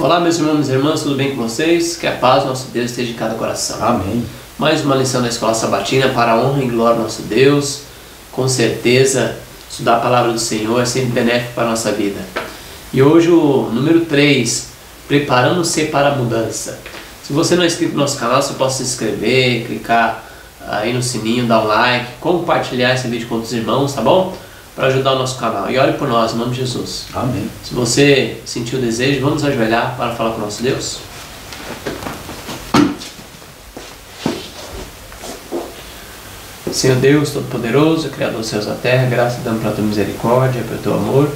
Olá, meus irmãos e irmãs, tudo bem com vocês? Que a paz do nosso Deus esteja em cada coração. Amém. Mais uma lição da Escola Sabatina para a honra e glória do nosso Deus. Com certeza, estudar a palavra do Senhor é sempre benéfico para a nossa vida. E hoje o número 3, preparando-se para a mudança. Se você não é inscrito no nosso canal, você pode se inscrever, clicar aí no sininho, dar um like, compartilhar esse vídeo com outros irmãos, tá bom? Para ajudar o nosso canal. E ore por nós, em nome de Jesus. Amém. Se você sentiu o desejo, vamos ajoelhar para falar com o nosso Deus. Senhor Deus Todo-Poderoso, Criador dos céus e da terra, graças damos pela tua misericórdia, pelo teu amor.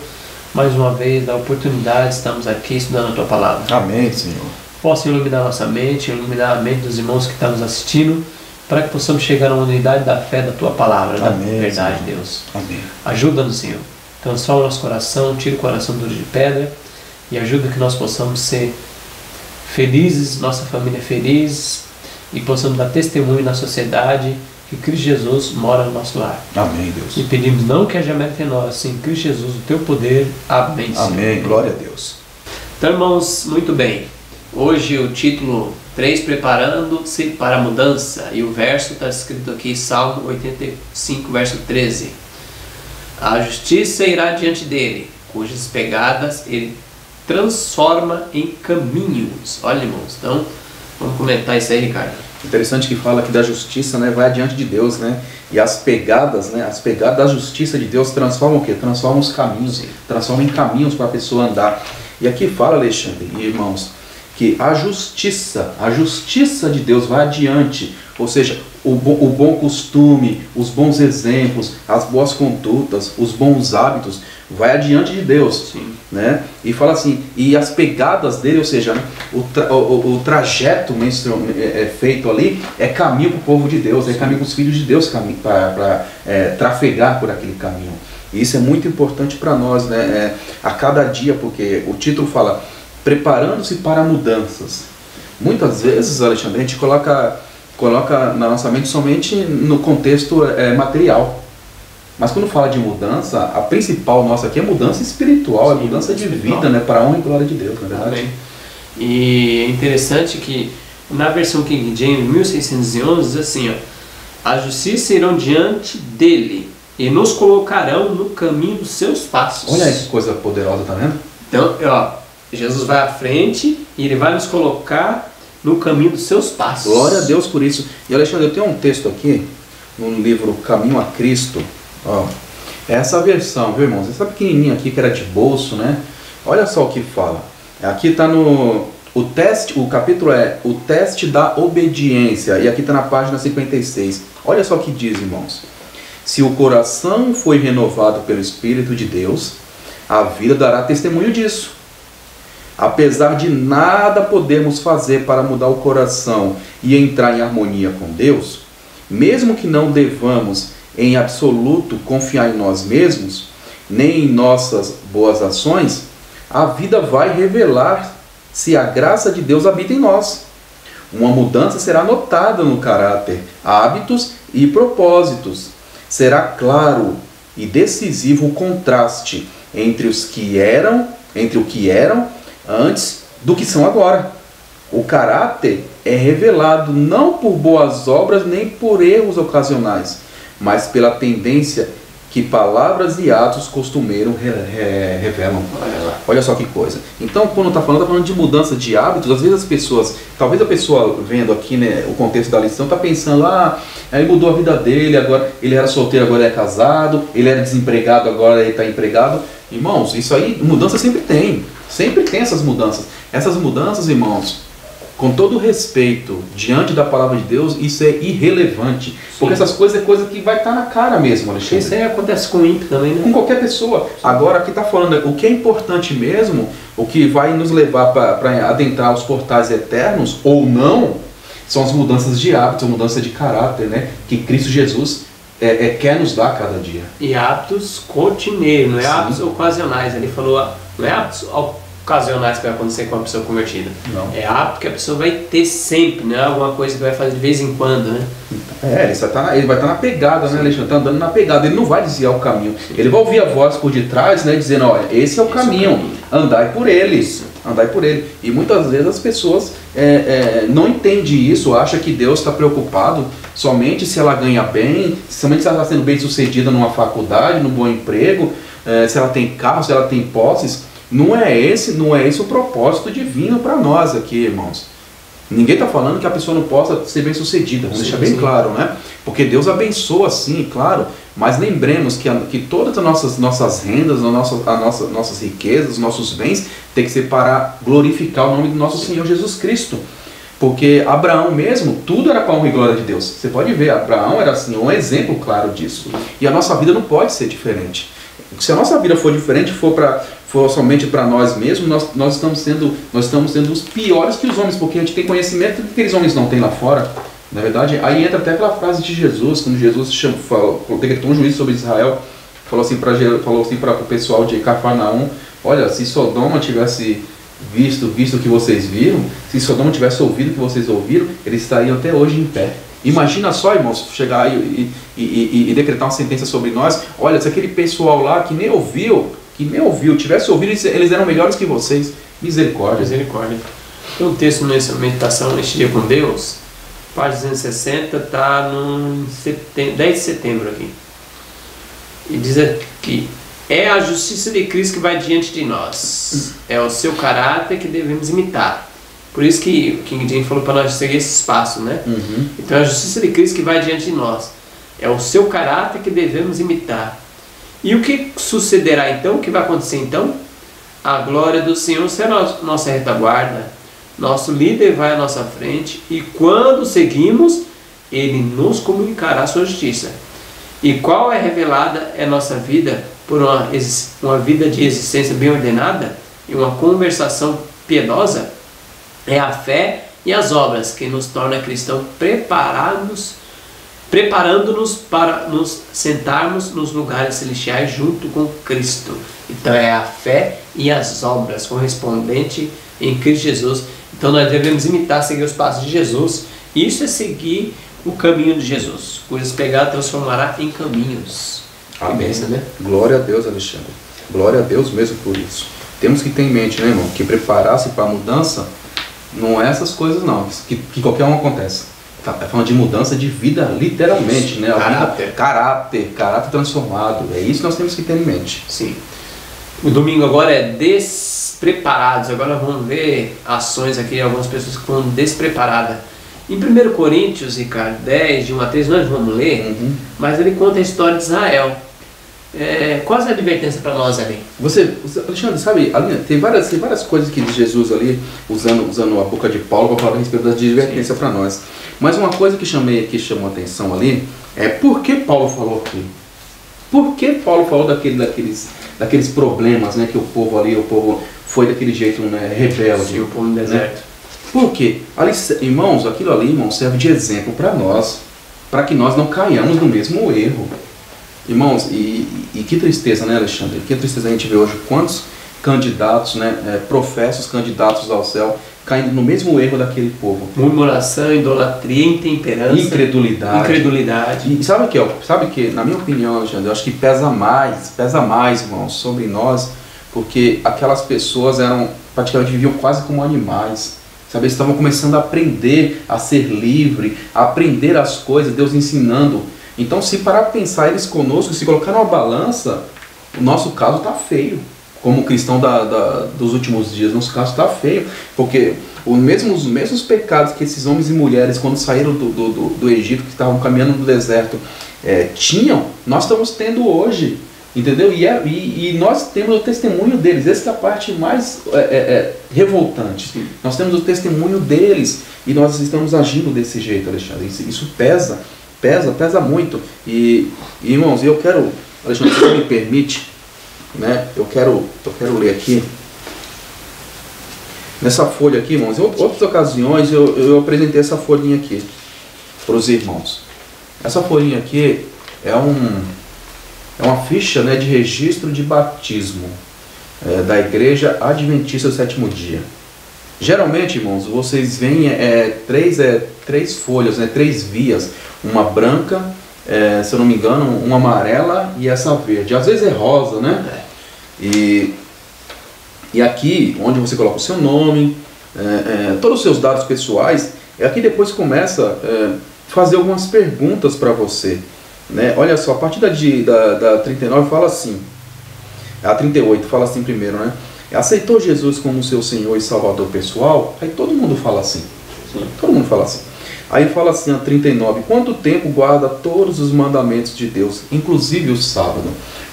Mais uma vez, da oportunidade, estamos aqui estudando a tua palavra. Amém, Senhor. Possa iluminar nossa mente, iluminar a mente dos irmãos que estão nos assistindo, para que possamos chegar à unidade da fé da tua palavra, Amém, da verdade, Senhor. Deus. Amém. Ajuda-nos, Senhor. Transforma o nosso coração, tira o coração duro de pedra e ajuda que nós possamos ser felizes, nossa família feliz, e possamos dar testemunho na sociedade que Cristo Jesus mora no nosso lar. Amém, Deus. E pedimos não que haja mérito em nós, sim, Cristo Jesus, o teu poder. Amém, Senhor. Amém. Glória a Deus. Então, irmãos, muito bem. Hoje o título 3, preparando-se para a mudança. E o verso está escrito aqui, Salmo 85, verso 13. A justiça irá diante dele, cujas pegadas ele transforma em caminhos. Olha, irmãos, então vamos comentar isso aí, Ricardo. Interessante que fala que da justiça, né, vai adiante de Deus, né? E as pegadas, né, as pegadas da justiça de Deus transformam o quê? Transformam os caminhos, transformam em caminhos para a pessoa andar. E aqui fala, Alexandre e irmãos, que a justiça de Deus vai adiante, ou seja, o bom costume, os bons exemplos, as boas condutas, os bons hábitos, vai adiante de Deus. Sim. Né? E fala assim, e as pegadas dele, ou seja, né, o trajeto feito ali é caminho para o povo de Deus, é caminho para os filhos de Deus para trafegar por aquele caminho. E isso é muito importante para nós, né? A cada dia, porque o título fala preparando-se para mudanças. Muitas vezes, Alexandre, a gente coloca na nossa mente somente no contexto material. Mas quando fala de mudança, a principal nossa aqui é mudança espiritual, é mudança de vida, né, para a honra e glória de Deus, na verdade. Amém. E é interessante que na versão King James 1611 diz assim, ó, a justiça irão diante dele e nos colocarão no caminho dos seus passos. Olha aí que coisa poderosa, tá vendo? Então, ó, Jesus vai à frente e ele vai nos colocar no caminho dos seus passos. Glória a Deus por isso. E Alexandre, eu tenho um texto aqui, no livro Caminho a Cristo. Ó, essa versão, viu, irmãos? Essa pequenininha aqui que era de bolso, né? Olha só o que fala. Aqui está no... O capítulo é o teste da obediência. E aqui está na página 56. Olha só o que diz, irmãos. Se o coração foi renovado pelo Espírito de Deus, a vida dará testemunho disso. Apesar de nada podermos fazer para mudar o coração e entrar em harmonia com Deus, mesmo que não devamos em absoluto confiar em nós mesmos, nem em nossas boas ações, a vida vai revelar se a graça de Deus habita em nós. Uma mudança será notada no caráter, hábitos e propósitos. Será claro e decisivo o contraste entre o que eram antes do que são agora. O caráter é revelado não por boas obras nem por erros ocasionais, mas pela tendência que palavras e atos costumeiros revelam. Olha só que coisa. Então, quando está falando de mudança de hábitos, às vezes as pessoas, talvez a pessoa vendo aqui, né, o contexto da lição, está pensando, ele mudou a vida dele, agora ele era solteiro, agora ele é casado, ele era desempregado, agora ele está empregado. Irmãos, isso aí, mudança sempre tem essas mudanças. Essas mudanças, irmãos, com todo respeito, diante da palavra de Deus, isso é irrelevante. Sim. Porque essas coisas é coisa que vai estar na cara mesmo, Alexandre. Isso aí acontece com o ímpio também, né? Com qualquer pessoa. Sim. Agora, aqui está falando, o que é importante mesmo, o que vai nos levar para adentrar os portais eternos, ou não, são as mudanças de hábitos, a mudança de caráter, né? Que Cristo Jesus quer nos dar cada dia. E hábitos contínuos, não é hábitos ocasionais. Ele falou, não é hábitos ocasionais que vai acontecer com uma pessoa convertida. Não. É hábito que a pessoa vai ter sempre, não é alguma coisa que vai fazer de vez em quando, né? Ele vai estar na pegada, né, Alexandre? Está andando na pegada, ele não vai desviar o caminho. Ele vai ouvir a voz por detrás, né, dizendo, olha, esse é o caminho, andai por ele. Andai por ele. E muitas vezes as pessoas não entendem isso, acham que Deus está preocupado somente se ela ganha bem, somente se ela está sendo bem sucedida numa faculdade, num bom emprego, se ela tem carro, se ela tem posses. Não é esse o propósito divino para nós aqui, irmãos. Ninguém está falando que a pessoa não possa ser bem sucedida, vamos deixar bem claro, né? Porque Deus abençoa sim, claro, mas lembremos que todas as nossas rendas, nossas riquezas, nossos bens, tem que ser para glorificar o nome do nosso Senhor Jesus Cristo. Porque Abraão mesmo, tudo era para a honra e glória de Deus. Você pode ver, Abraão era assim, um exemplo claro disso. E a nossa vida não pode ser diferente. Se a nossa vida for diferente, for somente para nós mesmos, nós estamos sendo os piores que os homens, porque a gente tem conhecimento que aqueles homens não têm lá fora. Na verdade, aí entra até aquela frase de Jesus, quando Jesus decretou um juízo sobre Israel, falou assim para o pessoal de Cafarnaum, olha, se Sodoma tivesse visto o que vocês viram, se Sodoma tivesse ouvido o que vocês ouviram, eles estariam até hoje em pé. Imagina só, irmãos, chegar aí e decretar uma sentença sobre nós. Olha, se aquele pessoal lá que nem ouviu, tivesse ouvido, eles eram melhores que vocês. Misericórdia. Misericórdia. Tem um texto nessa meditação, neste dia com Deus, página 260, está no 10 de setembro aqui. E diz aqui, é a justiça de Cristo que vai diante de nós. É o seu caráter que devemos imitar. Por isso que o King James falou para nós seguir esse espaço, né? Uhum. Então é a justiça de Cristo que vai diante de nós. É o seu caráter que devemos imitar. E o que sucederá então? O que vai acontecer então? A glória do Senhor será nossa retaguarda. Nosso líder vai à nossa frente e quando seguimos, Ele nos comunicará a sua justiça. E qual é revelada é nossa vida por uma vida de existência bem ordenada e uma conversação piedosa? É a fé e as obras que nos torna cristãos preparando-nos para nos sentarmos nos lugares celestiais junto com Cristo. Então é a fé e as obras correspondentes em Cristo Jesus. Então nós devemos imitar, seguir os passos de Jesus. Isso é seguir o caminho de Jesus. Coisas pegadas transformará em caminhos. Amém. Pensa, né? Glória a Deus, Alexandre. Glória a Deus mesmo por isso. Temos que ter em mente, né, irmão, que preparar-se para a mudança não é essas coisas não, que qualquer um acontece. Tá falando de mudança de vida, literalmente, né? Caráter transformado. É isso que nós temos que ter em mente. Sim. O domingo agora é despreparados. Agora vamos ver ações aqui de algumas pessoas que foram despreparadas. Em 1 Coríntios, Ricardo, 10, de 1 a 3, nós vamos ler, mas ele conta a história de Israel. Qual é a advertência para nós ali? Alexandre, sabe, tem várias coisas que diz Jesus ali, usando a boca de Paulo para falar a respeito da advertência para nós. Mas uma coisa que chamou a atenção ali é por que Paulo falou aquilo. Por que Paulo falou daqueles problemas, né, que o povo foi daquele jeito, né, rebelde. Sim, o povo no deserto. Né? Por quê? Irmãos, aquilo ali, irmãos, serve de exemplo para nós, para que nós não caiamos no mesmo erro. Irmãos, e que tristeza, né, Alexandre? Que tristeza a gente vê hoje quantos candidatos, né, professos candidatos ao céu, caindo no mesmo erro daquele povo. Murmuração, idolatria, intemperança, incredulidade. E sabe que, na minha opinião, Alexandre, eu acho que pesa mais, irmãos, sobre nós, porque aquelas pessoas praticamente viviam quase como animais. Sabe, eles estavam começando a aprender a ser livre, a aprender as coisas, Deus ensinando. Então, se parar para pensar eles conosco, se colocar numa balança, o nosso caso está feio. Como cristão dos últimos dias, nosso caso está feio. Porque os mesmos pecados que esses homens e mulheres, quando saíram do Egito, que estavam caminhando no deserto, tinham, nós estamos tendo hoje. Entendeu? E nós temos o testemunho deles. Essa é a parte mais revoltante. Sim. Nós temos o testemunho deles e nós estamos agindo desse jeito, Alexandre. Isso pesa muito. E irmãos, eu quero, Alexandre, se você me permite, né? Eu quero ler aqui. Nessa folha aqui, irmãos, em outras ocasiões eu apresentei essa folhinha aqui para os irmãos. Essa folhinha aqui é uma ficha, né, de registro de batismo. da Igreja Adventista do Sétimo Dia. Geralmente, irmãos, vocês veem três folhas, né, 3 vias, uma branca, se eu não me engano, uma amarela e essa verde. Às vezes é rosa, né? E aqui, onde você coloca o seu nome, todos os seus dados pessoais, aqui depois começa a fazer algumas perguntas para você, né? Olha só, a partir da 39 fala assim, a 38 fala assim primeiro, né? Aceitou Jesus como seu Senhor e Salvador pessoal? Aí todo mundo fala assim. Sim. Todo mundo fala assim. Aí fala assim a 39, quanto tempo guarda todos os mandamentos de Deus, inclusive o sábado?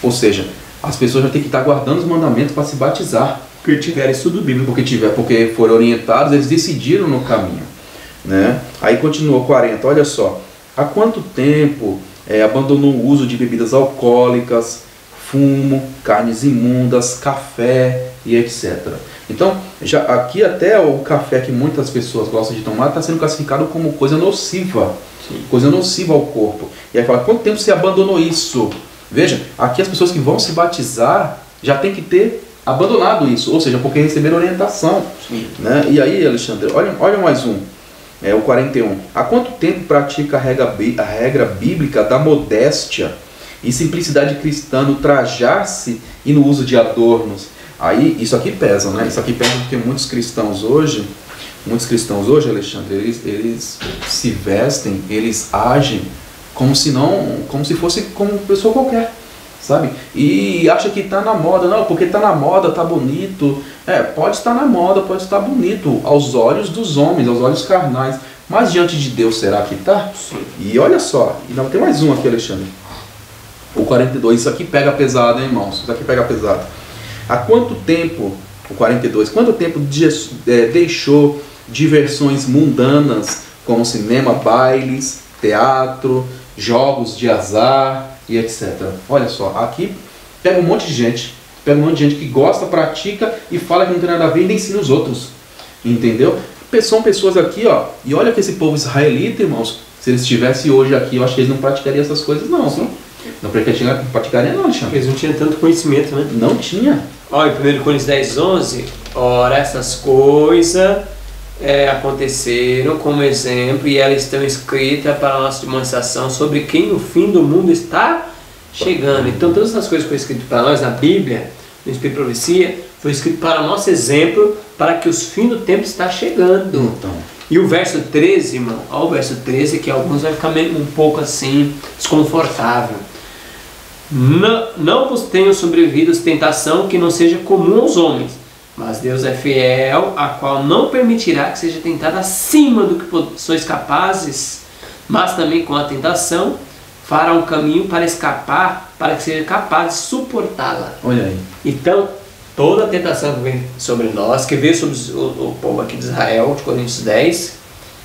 Ou seja, as pessoas já têm que estar guardando os mandamentos para se batizar. Porque tiveram estudo bíblico. Porque foram orientados, eles decidiram no caminho, né? Aí continua 40, olha só. Há quanto tempo abandonou o uso de bebidas alcoólicas, fumo, carnes imundas, café e etc. Então, já aqui até o café que muitas pessoas gostam de tomar está sendo classificado como coisa nociva. Sim. Coisa nociva ao corpo. E aí fala, quanto tempo você abandonou isso? Veja, aqui as pessoas que vão se batizar já tem que ter abandonado isso, ou seja, porque receberam orientação. Sim. Né? E aí, Alexandre, olha mais um, o 41. Há quanto tempo pratica a regra bíblica da modéstia e simplicidade cristã no trajar-se e no uso de adornos? Aí, isso aqui pesa, né? Isso aqui pesa porque muitos cristãos hoje, Alexandre, eles se vestem, eles agem como se fosse como pessoa qualquer, sabe? E acha que está na moda, não, porque está na moda, está bonito. Pode estar na moda, pode estar bonito aos olhos dos homens, aos olhos carnais, mas diante de Deus será que está? E olha só, e não tem mais um aqui, Alexandre. O 42, isso aqui pega pesado, hein, irmãos? Isso aqui pega pesado. Há quanto tempo, o 42, quanto tempo deixou diversões mundanas, como cinema, bailes, teatro, jogos de azar e etc. Olha só, aqui pega um monte de gente que gosta, pratica e fala que não tem nada a ver e nem ensina os outros. Entendeu? São pessoas aqui, ó, e olha que esse povo israelita, irmãos, se eles estivessem hoje aqui, eu acho que eles não praticariam essas coisas não, sim. Não praticariam não, Alexandre. Eles não tinham tanto conhecimento, né? Não tinha. Olha, em 1 Coríntios 10, 11, ora, essas coisas aconteceram como exemplo e elas estão escritas para a nossa demonstração sobre quem o fim do mundo está chegando. Então todas essas coisas que foram escritas para nós na Bíblia, no Espírito de Profecia, foi escrito para nosso exemplo, para que os fins do tempo está chegando. Então. E o verso 13, irmão, olha o verso 13, que alguns vai ficar meio, um pouco assim, desconfortável. Não vos tenham sobrevindo tentação que não seja comum aos homens, mas Deus é fiel, a qual não permitirá que seja tentado acima do que sois capazes, mas também com a tentação fará um caminho para escapar, para que seja capaz de suportá-la. Olha aí. Então, toda a tentação que vem sobre nós, que veio sobre o povo aqui de Israel, de Coríntios 10,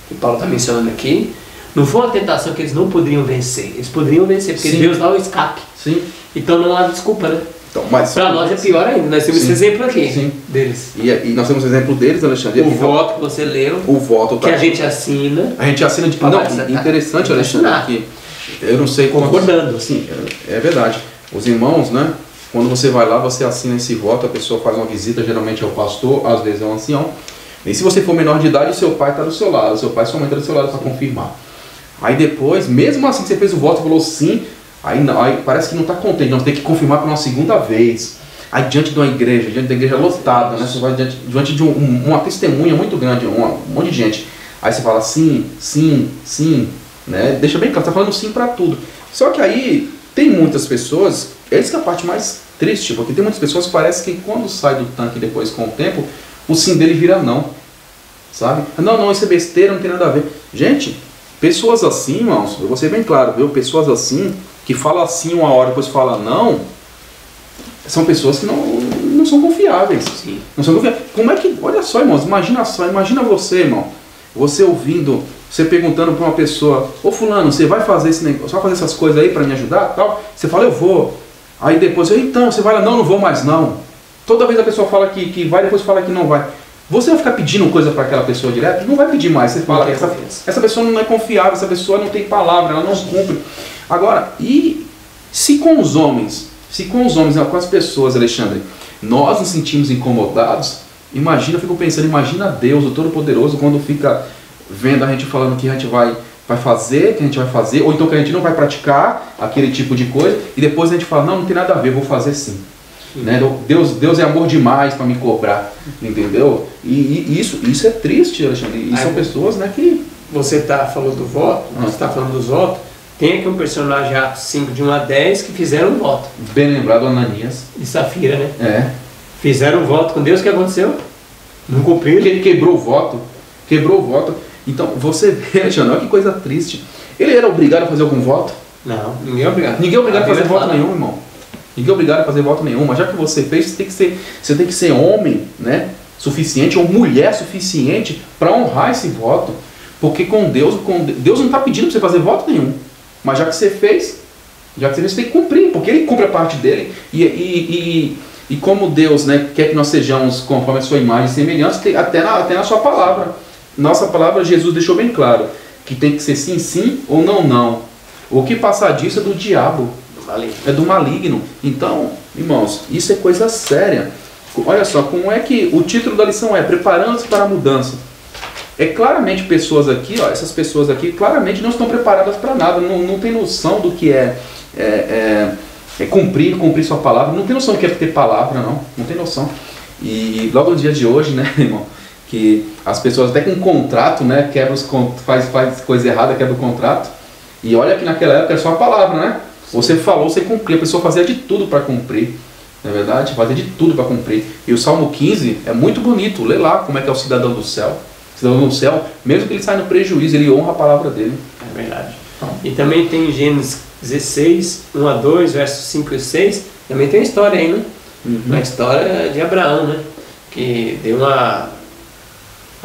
que Paulo está mencionando aqui, não foi uma tentação que eles não poderiam vencer. Eles poderiam vencer, porque sim, Deus dá o escape. Sim. Então não há desculpa, né? Então, para nós é pior ainda. Nós temos esse exemplo aqui, sim, deles. E nós temos o exemplo deles, Alexandre. O voto que você leu. O voto que a gente assina. A gente assina de... Não, interessante, Alexandre, que eu não sei... Concordando. Sim, é verdade. Os irmãos, né? Quando você vai lá, você assina esse voto, a pessoa faz uma visita, geralmente é o pastor, às vezes é um ancião. E se você for menor de idade, o seu pai está do seu lado, o seu pai e sua mãe está do seu lado para confirmar. Aí depois, mesmo assim que você fez o voto e falou sim, aí parece que não está contente, não, você tem que confirmar para uma segunda vez. Aí diante de uma igreja, diante da igreja lotada, né? Você vai diante de uma testemunha muito grande, um monte de gente. Aí você fala sim, sim, sim, né? Deixa bem claro, você está falando sim para tudo. Só que aí tem muitas pessoas, essa que é a parte mais triste, porque tem muitas pessoas que parece que quando sai do tanque depois com o tempo, o sim dele vira não, sabe? Não, isso é besteira, não tem nada a ver. Gente, pessoas assim, irmãos, eu vou ser bem claro, viu? Pessoas assim, que falam assim uma hora, depois falam não, são pessoas que não são confiáveis. Sim. Não são confiáveis. Como é que, olha só, irmãos, imagina você, irmão, você ouvindo, você perguntando para uma pessoa, ô fulano, você vai fazer esse negócio, você vai fazer essas coisas aí para me ajudar, tal? Você fala, eu vou. Aí depois, então, você vai lá, não vou mais não. Toda vez a pessoa fala que vai, depois fala que não vai. Você vai ficar pedindo coisa para aquela pessoa direto? Não vai pedir mais. Você fala, essa pessoa não é confiável, essa pessoa não tem palavra, ela não cumpre. Agora, e se com os homens, Se com os homens, com as pessoas, Alexandre, nós nos sentimos incomodados, imagina, eu fico pensando, imagina Deus, o Todo-Poderoso, quando fica vendo a gente falando que a gente vai fazer, que a gente vai fazer, ou então que a gente não vai praticar aquele tipo de coisa, e depois a gente fala, não tem nada a ver, vou fazer sim. Né? Deus é amor demais para me cobrar, entendeu? E isso é triste, Alexandre. E são pessoas, né, que... Você falou do voto, você está falando dos votos, tem aqui um personagem, Atos 5, de 1 a 10, que fizeram um voto. Bem lembrado, Ananias. E Safira, né? É. Fizeram um voto com Deus, o que aconteceu? Não cumpriram. Ele quebrou o voto. Quebrou o voto. Então, você vê, Alexandre, olha que coisa triste. Ele era obrigado a fazer algum voto? Não, ninguém é obrigado. Ninguém é obrigado a fazer voto nenhum, irmão. Ninguém é obrigado a fazer voto nenhum. Mas já que você fez, você tem que ser homem, né, suficiente, ou mulher suficiente para honrar esse voto. Porque com Deus não está pedindo para você fazer voto nenhum. Mas já que você fez, você tem que cumprir, porque Ele cumpre a parte dele. E como Deus, né, quer que nós sejamos conforme a sua imagem e semelhança, até na sua palavra. Nossa palavra, Jesus deixou bem claro que tem que ser sim, sim ou não, não. O que passar disso é do diabo, é do maligno. Então, irmãos, isso é coisa séria. Olha só, como é que o título da lição é Preparando-se para a Mudança. É claramente pessoas aqui, ó, essas pessoas aqui claramente não estão preparadas para nada, não tem noção do que é cumprir sua palavra, não tem noção do que é ter palavra, não tem noção. E logo no dia de hoje, né, irmão, que as pessoas até com contrato, né, faz coisa errada, quebra o contrato, e olha que naquela época é só a palavra, né? Você falou, você cumpria, a pessoa fazia de tudo para cumprir, não é verdade? Fazia de tudo para cumprir. E o Salmo 15 é muito bonito, lê lá como é que é o cidadão do céu. No céu, mesmo que ele saia no prejuízo, ele honra a palavra dele. É verdade. E também tem Gênesis 16, 1 a 2, versos 5 e 6, também tem uma história aí, né? Uma história de Abraão, né? Que deu uma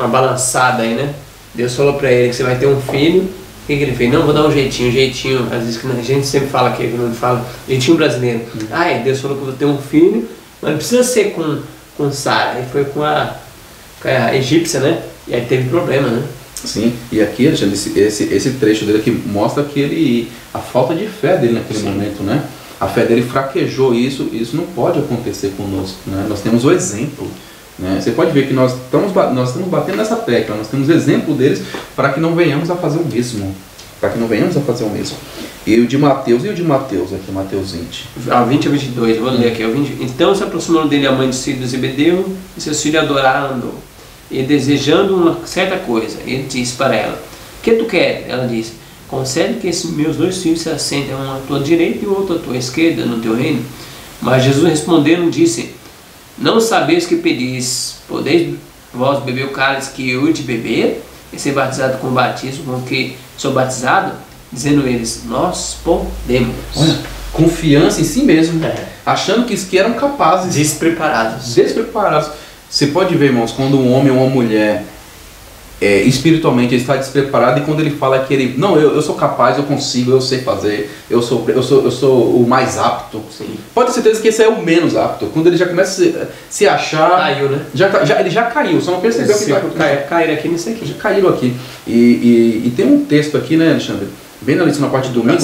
balançada aí, né? Deus falou para ele que você vai ter um filho. O que ele fez? Não, vou dar um jeitinho, às vezes a gente sempre fala aqui, quando fala, jeitinho brasileiro. Deus falou que eu vou ter um filho, mas não precisa ser com Sara. Aí foi com a egípcia, né? E aí teve problema, né? Sim, e aqui, Alexandre, esse trecho dele aqui mostra que a falta de fé dele naquele momento, né? A fé dele fraquejou, isso não pode acontecer conosco, né? Nós temos o exemplo, né? Você pode ver que nós estamos batendo nessa tecla, nós temos exemplo deles para que não venhamos a fazer o mesmo. E o de Mateus, aqui, Mateus 20. 20 a 22, eu vou ler aqui. Então se aproximou dele a mãe de filho de Zebedeu, e seus filhos adoraram. E desejando uma certa coisa, ele disse para ela: o que tu queres? Ela disse: concede que esses meus 2 filhos se assentem, um à tua direita e o outro à tua esquerda no teu reino. Mas Jesus respondendo disse: não sabeis o que pedis, podeis vós beber o cálice que eu de beber, e ser batizado com o batismo com que sou batizado? Dizendo eles: nós podemos. Olha, confiança em si mesmo, achando que eram capazes. Despreparados. Você pode ver, irmãos, quando um homem ou uma mulher espiritualmente ele está despreparado, e quando ele fala que ele, não, eu sou capaz, eu consigo, eu sei fazer, eu sou o mais apto. Sim. Pode ter certeza que esse é o menos apto. Quando ele já começa a se achar... Caiu, né? Ele já caiu, só não percebeu que caíram aqui nisso aqui. Já caíram aqui. E tem um texto aqui, né, Alexandre? Bem na lição, na parte do domingo,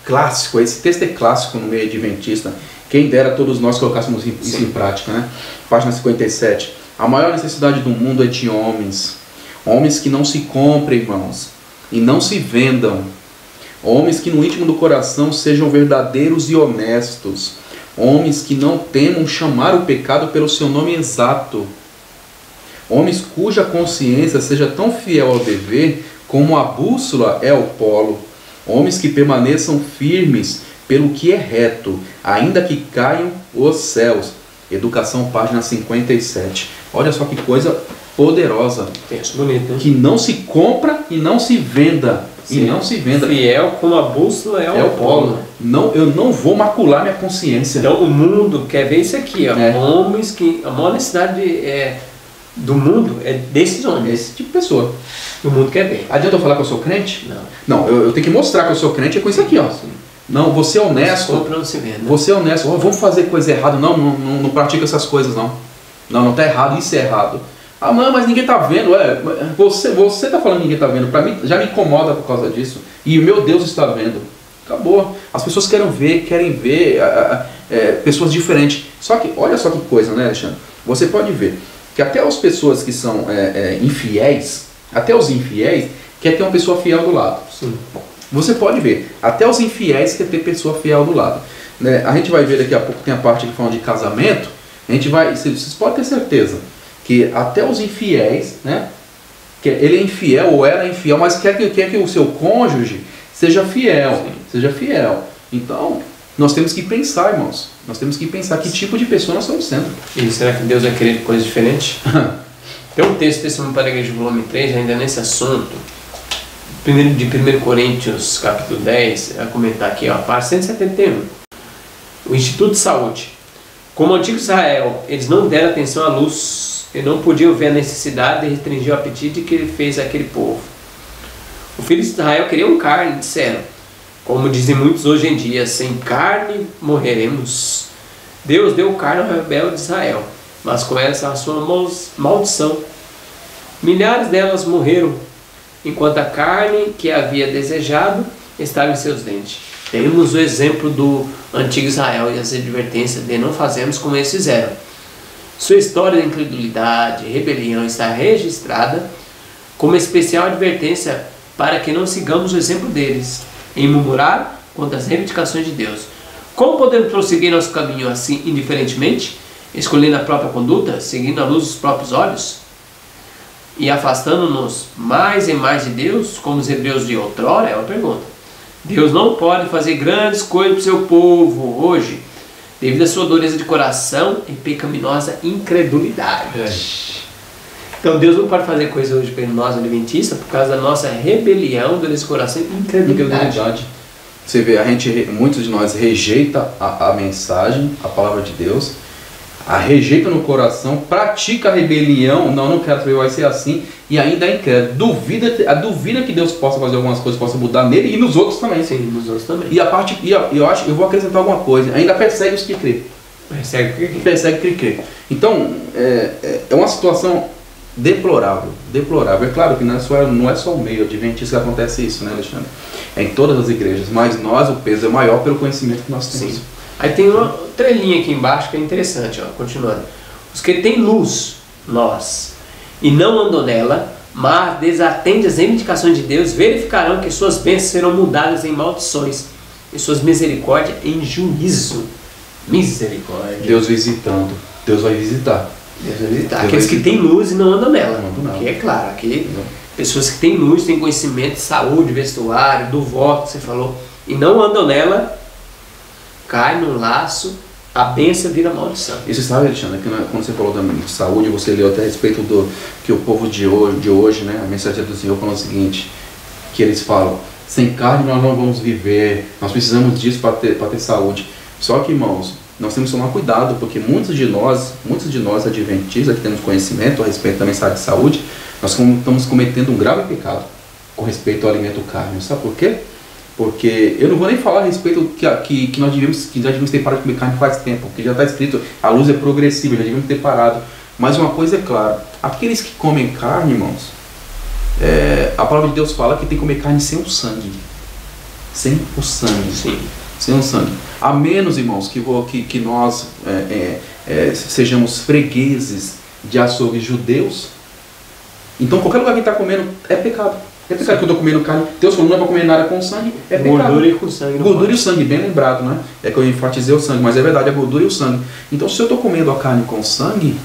clássico. Esse texto é clássico no meio adventista. Quem dera todos nós colocássemos isso em prática, né? Página 57. A maior necessidade do mundo é de homens que não se comprem, irmãos, e não se vendam. Homens que no íntimo do coração sejam verdadeiros e honestos. Homens que não temam chamar o pecado pelo seu nome exato. Homens cuja consciência seja tão fiel ao dever como a bússola é ao polo. Homens que permaneçam firmes pelo que é reto, ainda que caiam os céus. Educação, página 57. Olha só que coisa poderosa. Texto bonito, né? Que não se compra e não se venda. Sim. E não se venda. Fiel como a bússola é o polo. Não, eu não vou macular minha consciência. Então o mundo quer ver isso aqui, ó. Homens que... A maior necessidade do mundo é desses homens. Esse tipo de pessoa. O mundo quer ver. Adianta eu falar que eu sou crente? Não. Não, eu tenho que mostrar que eu sou crente, é com isso aqui, ó. Sim. Não, você é honesto. Não se vende. Você é honesto. Vamos fazer coisa errada. Não pratica essas coisas, não. Não tá errado, isso é errado. Ah, não, mas ninguém tá vendo. Você tá falando que ninguém tá vendo. Para mim já me incomoda por causa disso. E o meu Deus está vendo. Acabou. As pessoas querem ver. pessoas diferentes. Só que, olha só que coisa, né, Alexandre? Você pode ver que até as pessoas que são infiéis, até os infiéis, quer ter uma pessoa fiel do lado. Sim. Você pode ver, até os infiéis quer ter pessoa fiel do lado. Né? A gente vai ver daqui a pouco, tem a parte que fala de casamento, a gente vai, vocês podem ter certeza, que até os infiéis, né? Que ele é infiel ou era infiel, mas quer que o seu cônjuge seja fiel. Sim. Seja fiel. Então, nós temos que pensar, irmãos. Nós temos que pensar que tipo de pessoa nós estamos sendo. E será que Deus vai querer coisa diferente? Tem um texto desse para a Igreja, volume 3, ainda nesse assunto. De 1 Coríntios, capítulo 10, vai comentar aqui, ó, página 171. O Instituto de Saúde. Como o antigo Israel, eles não deram atenção à luz e não podiam ver a necessidade de restringir o apetite que ele fez àquele povo. Os filhos de Israel queriam carne, disseram. Como dizem muitos hoje em dia, sem carne morreremos. Deus deu carne ao rebelde de Israel, mas com essa a sua maldição. Milhares delas morreram, enquanto a carne que havia desejado estava em seus dentes. Temos o exemplo do antigo Israel e as advertências de não fazermos como eles fizeram. Sua história de incredulidade e rebelião está registrada como especial advertência para que não sigamos o exemplo deles, em murmurar contra as reivindicações de Deus. Como podemos prosseguir nosso caminho assim indiferentemente, escolhendo a própria conduta, seguindo a luz dos próprios olhos e afastando-nos mais e mais de Deus, como os hebreus de outrora? É uma pergunta. Deus não pode fazer grandes coisas para o seu povo hoje, devido à sua dureza de coração e pecaminosa incredulidade. Então Deus não pode fazer coisas hoje para nós adventistas por causa da nossa rebelião, dureza de coração e incredulidade. Você vê, muitos de nós rejeita a mensagem, a palavra de Deus, a rejeita no coração, pratica a rebelião, não quero saber, vai ser assim, e ainda é incrédulo. Duvida que Deus possa fazer algumas coisas, possa mudar nele e nos outros também. Sim, nos outros também. Eu vou acrescentar alguma coisa, ainda persegue os que crê. Persegue quem crê. Então, é uma situação deplorável. É claro que não é só o meio adventista que acontece isso, né, Alexandre? É em todas as igrejas, mas o peso é maior pelo conhecimento que nós temos. Sim. Aí tem uma trelinha aqui embaixo que é interessante, ó, continuando. Os que têm luz, nós, e não andam nela, mas desatendem as reivindicações de Deus, verificarão que suas bênçãos serão mudadas em maldições e suas misericórdias em juízo. Misericórdia. Deus visitando. Deus vai visitar. Aqueles que têm luz e não andam nela. Aqui é claro, aqui pessoas que têm luz, têm conhecimento de saúde, vestuário, do voto que você falou, e não andam nela, cai no laço, a bênção vira maldição. E você sabe, Alexandre, que quando você falou também de saúde, você leu até a respeito do que o povo de hoje, né, a mensagem do Senhor falou o seguinte, que eles falam, sem carne nós não vamos viver, nós precisamos disso para ter saúde. Só que, irmãos, nós temos que tomar cuidado, porque muitos de nós adventistas que temos conhecimento a respeito da mensagem de saúde, nós estamos cometendo um grave pecado com respeito ao alimento carne. Sabe por quê? Porque eu não vou nem falar a respeito que nós já devíamos ter parado de comer carne faz tempo, porque já está escrito, a luz é progressiva, já devíamos ter parado. Mas uma coisa é clara, aqueles que comem carne, irmãos, a palavra de Deus fala que tem que comer carne sem o sangue. Sem o sangue. Sim. Sem o sangue. A menos, irmãos, que nós sejamos fregueses de açougues judeus. Então qualquer lugar que está comendo é pecado. É pecado que eu estou comendo carne. Deus falou, não é para comer nada com sangue, é pecado. Gordura e com sangue. Gordura e o sangue, bem lembrado, né? É que eu enfatizei o sangue, mas é verdade, a gordura e o sangue. Então se eu estou comendo a carne com sangue,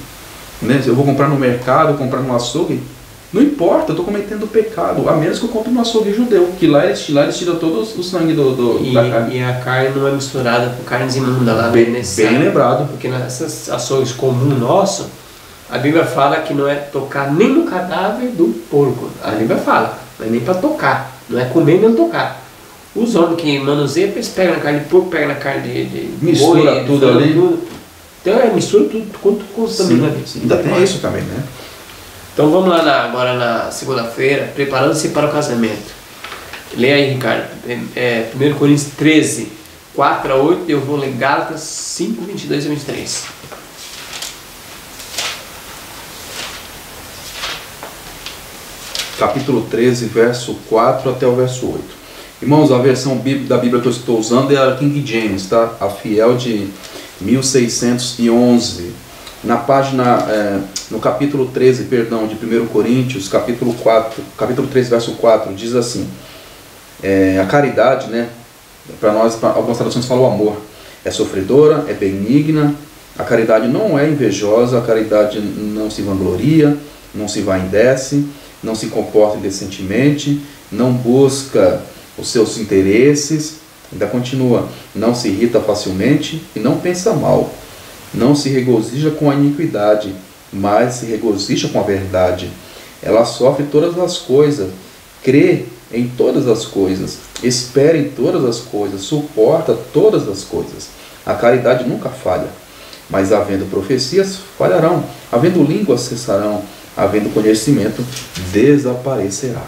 né, eu vou comprar no mercado, comprar no açougue, não importa, eu estou cometendo pecado, a menos que eu compre no açougue judeu, que lá eles tiram todo o sangue da carne. E a carne não é misturada com carnes imundas lá. Bem lembrado. Porque nessas açougues comuns nosso, a Bíblia fala que não é tocar nem no cadáver do porco. A Bíblia fala, não é nem para tocar, não é comer nem tocar. Os homens que manuseiam, eles pegam na carne de porco, pegam na carne de mistura boi, tudo ali. Tudo. Então mistura tudo quanto contamina. Ainda tem isso também, né? Então vamos lá agora na segunda-feira, preparando-se para o casamento. Leia aí, Ricardo. 1 Coríntios 13, 4 a 8, eu vou ler Gálatas 5, 22 a 23. Capítulo 13, verso 4 até o verso 8. Irmãos, a versão da Bíblia que eu estou usando é a King James, tá? A fiel de 1611. Na página, no capítulo 13, perdão, de 1 Coríntios, capítulo 3, verso 4, diz assim, a caridade, né? Para nós, algumas traduções falam amor. É sofredora, é benigna, a caridade não é invejosa, a caridade não se vangloria, não se vaidece, não se comporta indecentemente, não busca os seus interesses, ainda continua, não se irrita facilmente e não pensa mal, não se regozija com a iniquidade, mas se regozija com a verdade. Ela sofre todas as coisas, crê em todas as coisas, espera em todas as coisas, suporta todas as coisas. A caridade nunca falha, mas havendo profecias, falharão, havendo línguas, cessarão, havendo conhecimento, desaparecerá.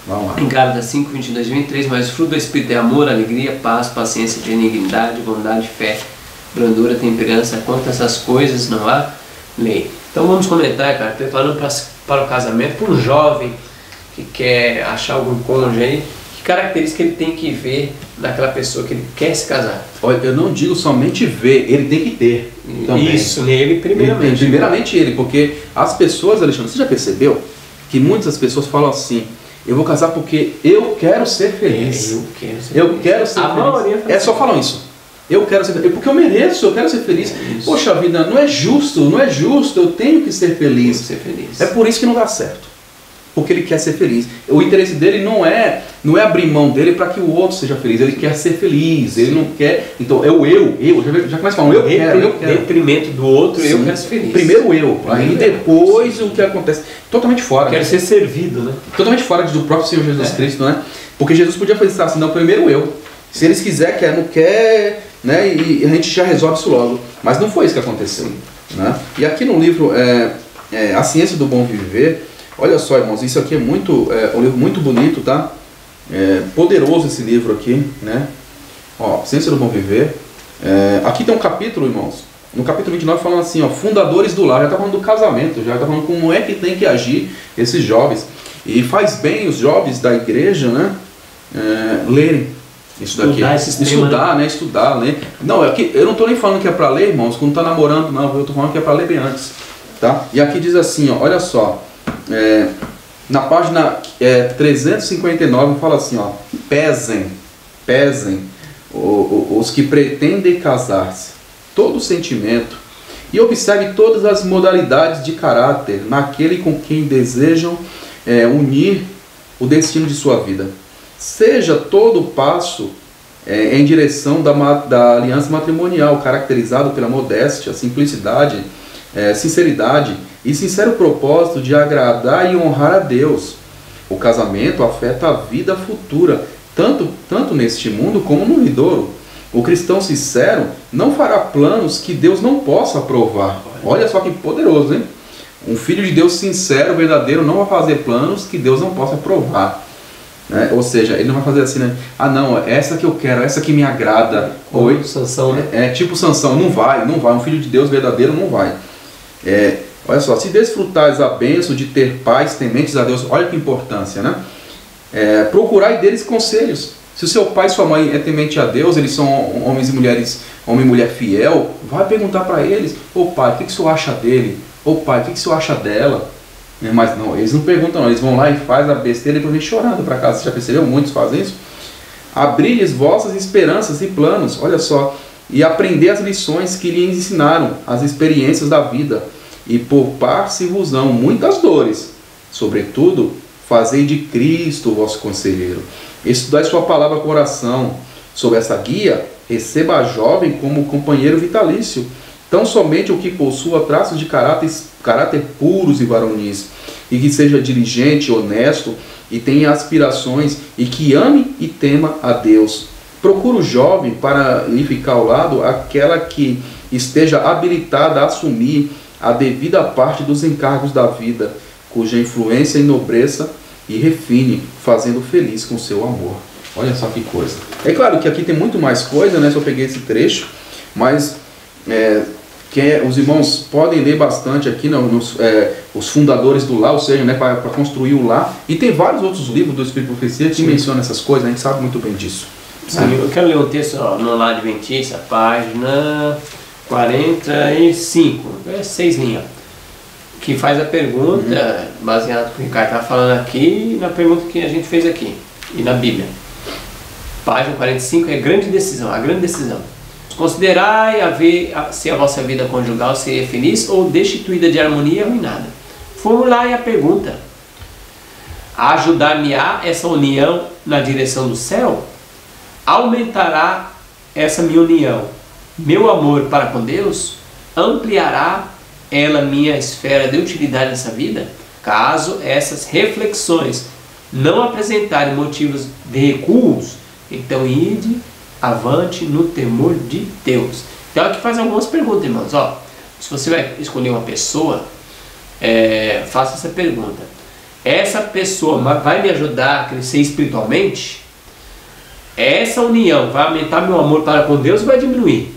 Vamos lá. Em Gálatas 5, 22 e 23, mas o fruto do Espírito é amor, alegria, paz, paciência, benignidade, bondade, fé, brandura, temperança. Quanto a essas coisas não há lei. Então vamos comentar, cara, preparando para o casamento, para um jovem que quer achar algum cônjuge aí, que característica ele tem que ver naquela pessoa que ele quer se casar. Olha, eu não digo somente ver, ele tem que ter também. Isso, nele primeiramente. Primeiramente ele, porque as pessoas, Alexandre, você já percebeu que muitas pessoas falam assim, eu vou casar porque eu quero ser feliz. Eu quero ser feliz. É só falam isso. Eu quero ser feliz, porque eu mereço, eu quero ser feliz. Poxa vida, não é justo, eu tenho que ser feliz. É por isso que não dá certo. Porque ele quer ser feliz. O interesse dele não é abrir mão dele para que o outro seja feliz. Ele quer ser feliz, ele não quer. Então é o já começa falando, eu quero. Detrimento do outro, sim, eu quero ser feliz. Primeiro eu, aí depois o que acontece. Totalmente fora. Quero ser servido, né? Totalmente fora do próprio Senhor Jesus Cristo, né? Porque Jesus podia pensar assim, não, primeiro eu. Se eles quiser, quer, não quer, né? E a gente já resolve isso logo. Mas não foi isso que aconteceu, né? E aqui no livro A Ciência do Bom Viver, olha só, irmãos, isso aqui é um livro muito bonito, tá? Poderoso esse livro aqui, né? Ó, Ciência do Bom Viver. Aqui tem um capítulo, irmãos. No capítulo 29 falando assim, ó, fundadores do lar. Já está falando do casamento, já está falando como é que tem que agir esses jovens. E faz bem os jovens da igreja, né? Lerem isso daqui. Estudar, né? Estudar, ler. Não, eu não estou nem falando que é para ler, irmãos, quando está namorando, não. Eu estou falando que é para ler bem antes, tá? E aqui diz assim, ó, olha só. Na página 359 fala assim, ó, pesem os que pretendem casar-se, todo sentimento, e observe todas as modalidades de caráter naquele com quem desejam unir o destino de sua vida. Seja todo passo em direção da aliança matrimonial, caracterizado pela modéstia, simplicidade, sinceridade e sincero propósito de agradar e honrar a Deus. O casamento afeta a vida futura, tanto neste mundo como no vindouro. O cristão sincero não fará planos que Deus não possa aprovar. Olha só que poderoso, hein? Um filho de Deus sincero, verdadeiro, não vai fazer planos que Deus não possa aprovar. Né? Ou seja, ele não vai fazer assim, né? Ah não, essa que eu quero, essa que me agrada. Oi, Sansão, né? Tipo Sansão, não vai. Um filho de Deus verdadeiro não vai. Olha só, se desfrutares a bênção de ter pais tementes a Deus, olha que importância, né? Procurai deles conselhos. Se o seu pai e sua mãe é temente a Deus, eles são homens e mulheres, homem e mulher fiel, vai perguntar para eles, ô pai, o que o senhor acha dele? Ô pai, o que o senhor acha dela? Mas não, eles não perguntam não, eles vão lá e fazem a besteira e depois vem chorando para casa. Você já percebeu? Muitos fazem isso. Abrir-lhes vossas esperanças e planos, olha só, e aprender as lições que lhes ensinaram, as experiências da vida, e poupar-se-vos-ão muitas dores. Sobretudo, fazei de Cristo o vosso conselheiro. Estudai sua palavra com oração. Sob essa guia, receba a jovem como companheiro vitalício, tão somente o que possua traços de caráter puros e varonis, e que seja diligente, honesto, e tenha aspirações, e que ame e tema a Deus. Procura o jovem para lhe ficar ao lado aquela que esteja habilitada a assumir a devida parte dos encargos da vida, cuja influência enobreça e refine, fazendo feliz com seu amor. Olha só que coisa. É claro que aqui tem muito mais coisa, né? Se eu peguei esse trecho, mas que os irmãos podem ler bastante aqui, os fundadores do lar, ou seja, né, para construir o lar. E tem vários outros livros do Espírito de Profecia que mencionam essas coisas, a gente sabe muito bem disso. Sim, eu quero ler um texto no Lar Adventista, página 45, 6 linhas, que faz a pergunta, baseado no que o Ricardo está falando aqui, e na pergunta que a gente fez aqui, e na Bíblia. Página 45 é a grande decisão. Considerai se a vossa vida conjugal seria feliz ou destituída de harmonia e arruinada. Formulai a pergunta: ajudar-me-á essa união na direção do céu? Aumentará essa minha união meu amor para com Deus? Ampliará ela minha esfera de utilidade nessa vida? Caso essas reflexões não apresentarem motivos de recuos, então ide avante no temor de Deus. Então aqui faz algumas perguntas, irmãos. Se você vai escolher uma pessoa, faça essa pergunta: essa pessoa vai me ajudar a crescer espiritualmente? Essa união vai aumentar meu amor para com Deus ou vai diminuir?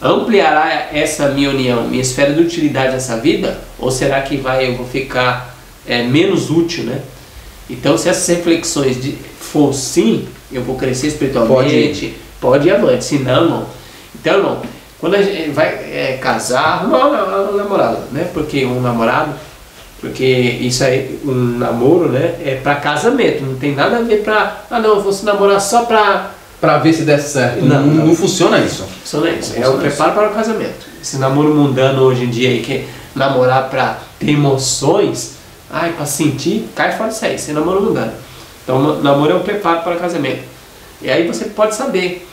Ampliará essa minha união, minha esfera de utilidade nessa vida? Ou será que eu vou ficar menos útil, né? Então, se essas reflexões for sim, eu vou crescer espiritualmente, pode ir avante. Se não, não. Então, irmão, quando a gente vai casar, arrumar um namorado, né? Porque isso aí, um namoro, né? É para casamento, não tem nada a ver para, eu vou se namorar só para ver se der certo. Não funciona isso. Funciona isso. É o preparo para o casamento. Esse namoro mundano hoje em dia aí, que é namorar para ter emoções, para sentir, cai fora disso aí, você namoro mundano. Então, namoro é um preparo para o casamento. E aí você pode saber.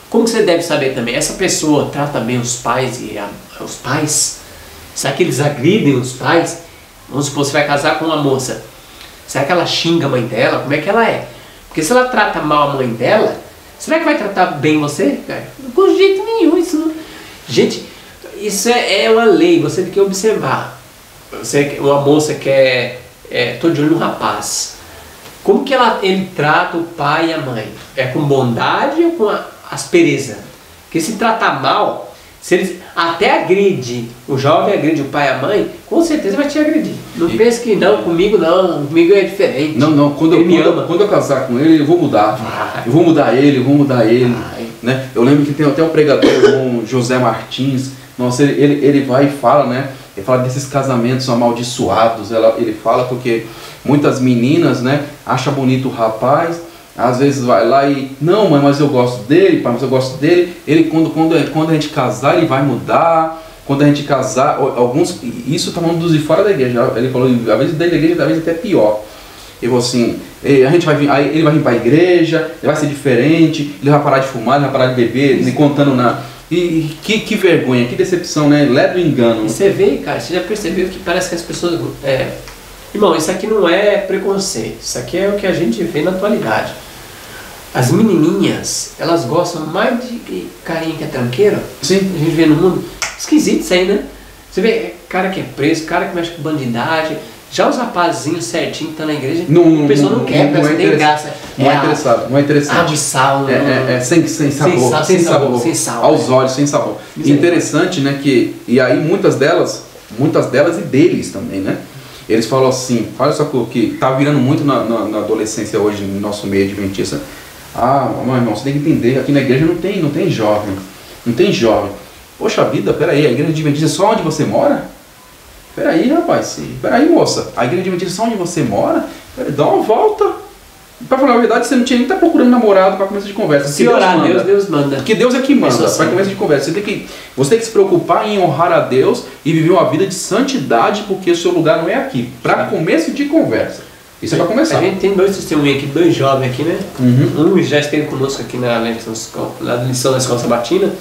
Como você deve saber também? Essa pessoa trata bem os pais os pais? Será que eles agridem os pais? Vamos supor, você vai casar com uma moça. Será que ela xinga a mãe dela? Como é que ela é? Porque se ela trata mal a mãe dela, será que vai tratar bem você? Com jeito nenhum. Isso não... Gente, isso é uma lei, você tem que observar. Uma moça que tô de olho no rapaz. Como que ele trata o pai e a mãe? É com bondade ou com aspereza? Porque se tratar mal, se eles até agride, o jovem agride o pai e a mãe, com certeza vai te agredir. Não pense que não, comigo é diferente. Não, quando eu casar com ele, eu vou mudar. Eu vou mudar ele. Né? Eu lembro que tem até um pregador, o José Martins, nossa, ele vai e fala, né? Ele fala desses casamentos amaldiçoados. Ele fala porque muitas meninas, né, acham bonito o rapaz, às vezes vai lá e, não, mãe, mas eu gosto dele, pai, mas eu gosto dele. Ele, quando a gente casar, ele vai mudar. Quando a gente casar, isso está falando dos de fora da igreja. Ele falou, às vezes da igreja, às vezes até pior. Ele falou assim, ele vai vir para a igreja, ele vai ser diferente, ele vai parar de fumar, ele vai parar de beber, ele contando E que vergonha, que decepção, né? Leva o engano. E você vê, cara, você já percebeu que parece que as pessoas... Irmão, isso aqui não é preconceito, isso aqui é o que a gente vê na atualidade. As menininhas, elas gostam mais de carinha que é tranqueiro. Sim. A gente vê no mundo. Esquisito isso aí, né? Você vê cara que é preso, cara que mexe com bandidagem. Já os rapazinhos certinho que estão na igreja, a pessoa não quer, não tem graça. Não é interessante. Água e sal. Sem sabor. Sem sabor. Aos olhos, sem sabor. Interessante, né, e aí muitas delas e deles também, né? Eles falam assim, olha só que tá virando muito na adolescência hoje, no nosso meio adventista. Meu irmão, você tem que entender, aqui na igreja não tem jovem. Não tem jovem. Poxa vida, peraí, a igreja adventista é só onde você mora? Peraí, rapaz, peraí, moça, a igreja adventista é só onde você mora? Peraí, dá uma volta. Pra falar a verdade, você não tinha nem que estar procurando namorado para começo de conversa. Se orar a Deus manda. Porque Deus é que manda para começo de conversa. Você tem que se preocupar em honrar a Deus e viver uma vida de santidade, porque o seu lugar não é aqui. Para começo de conversa. Isso é para começar. A gente tem dois testemunhos aqui, dois jovens aqui, né? Uhum. Um já esteve conosco aqui na lição da escola sabatina,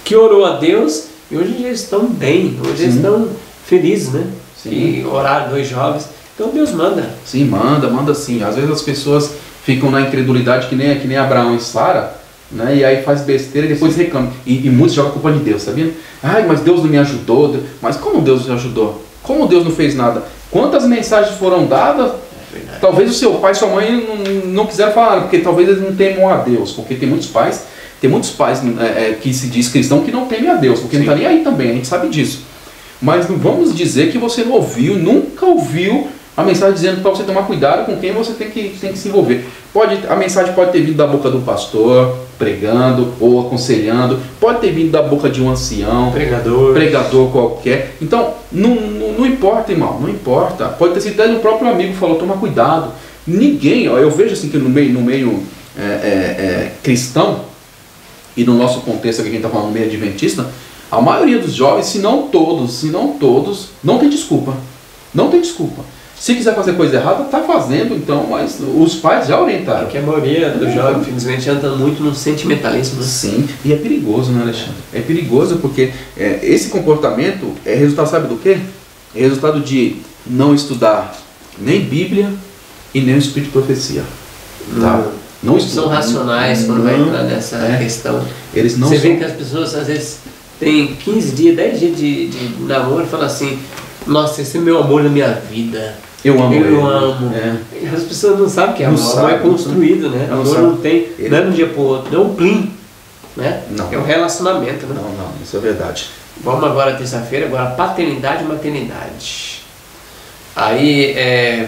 que orou a Deus e hoje eles estão bem, hoje eles estão felizes, né? Sim. E oraram, dois jovens. Então Deus manda. Sim, manda sim. Às vezes as pessoas ficam na incredulidade que nem Abraão e Sara, né? E aí faz besteira e depois reclama. E muitos jogam a culpa de Deus, sabia? Mas Deus não me ajudou. Mas como Deus me ajudou? Como Deus não fez nada? Quantas mensagens foram dadas? É verdade. Talvez o seu pai e sua mãe não quiseram falar, porque talvez eles não temam a Deus, porque tem muitos pais que se diz cristão que não temem a Deus, porque não está nem aí também, a gente sabe disso. Mas não vamos dizer que você não ouviu, nunca ouviu a mensagem dizendo para você tomar cuidado com quem você tem que se envolver. A mensagem pode ter vindo da boca do pastor, pregando ou aconselhando, pode ter vindo da boca de um ancião, pregador qualquer. Então, não importa, irmão, não importa. Pode ter sido até um próprio amigo que falou, toma cuidado. Ninguém, eu vejo assim que no meio cristão, e no nosso contexto aqui, que a gente está falando no meio adventista, a maioria dos jovens, se não todos, não tem desculpa. Não tem desculpa. Se quiser fazer coisa errada, está fazendo, então, mas os pais já orientaram. Porque a maioria dos jovens, infelizmente, anda muito no sentimentalismo. Né? Sim, e é perigoso, né, Alexandre? É perigoso porque esse comportamento é resultado, sabe do quê? É resultado de não estudar nem Bíblia e nem o Espírito de Profecia. Tá? Não são racionais quando vai entrar nessa questão. Eles não Você vê que as pessoas, às vezes, têm 15 dias, 10 dias de namoro e falam assim, nossa, esse é meu amor na minha vida. Eu amo. As pessoas não sabem que é amor. Amor é construído, né? Amor não tem, não é de um dia para o outro, não é um plim, né? Não. É um relacionamento, né? Não, isso é verdade. Vamos agora, terça-feira, agora paternidade e maternidade. Aí,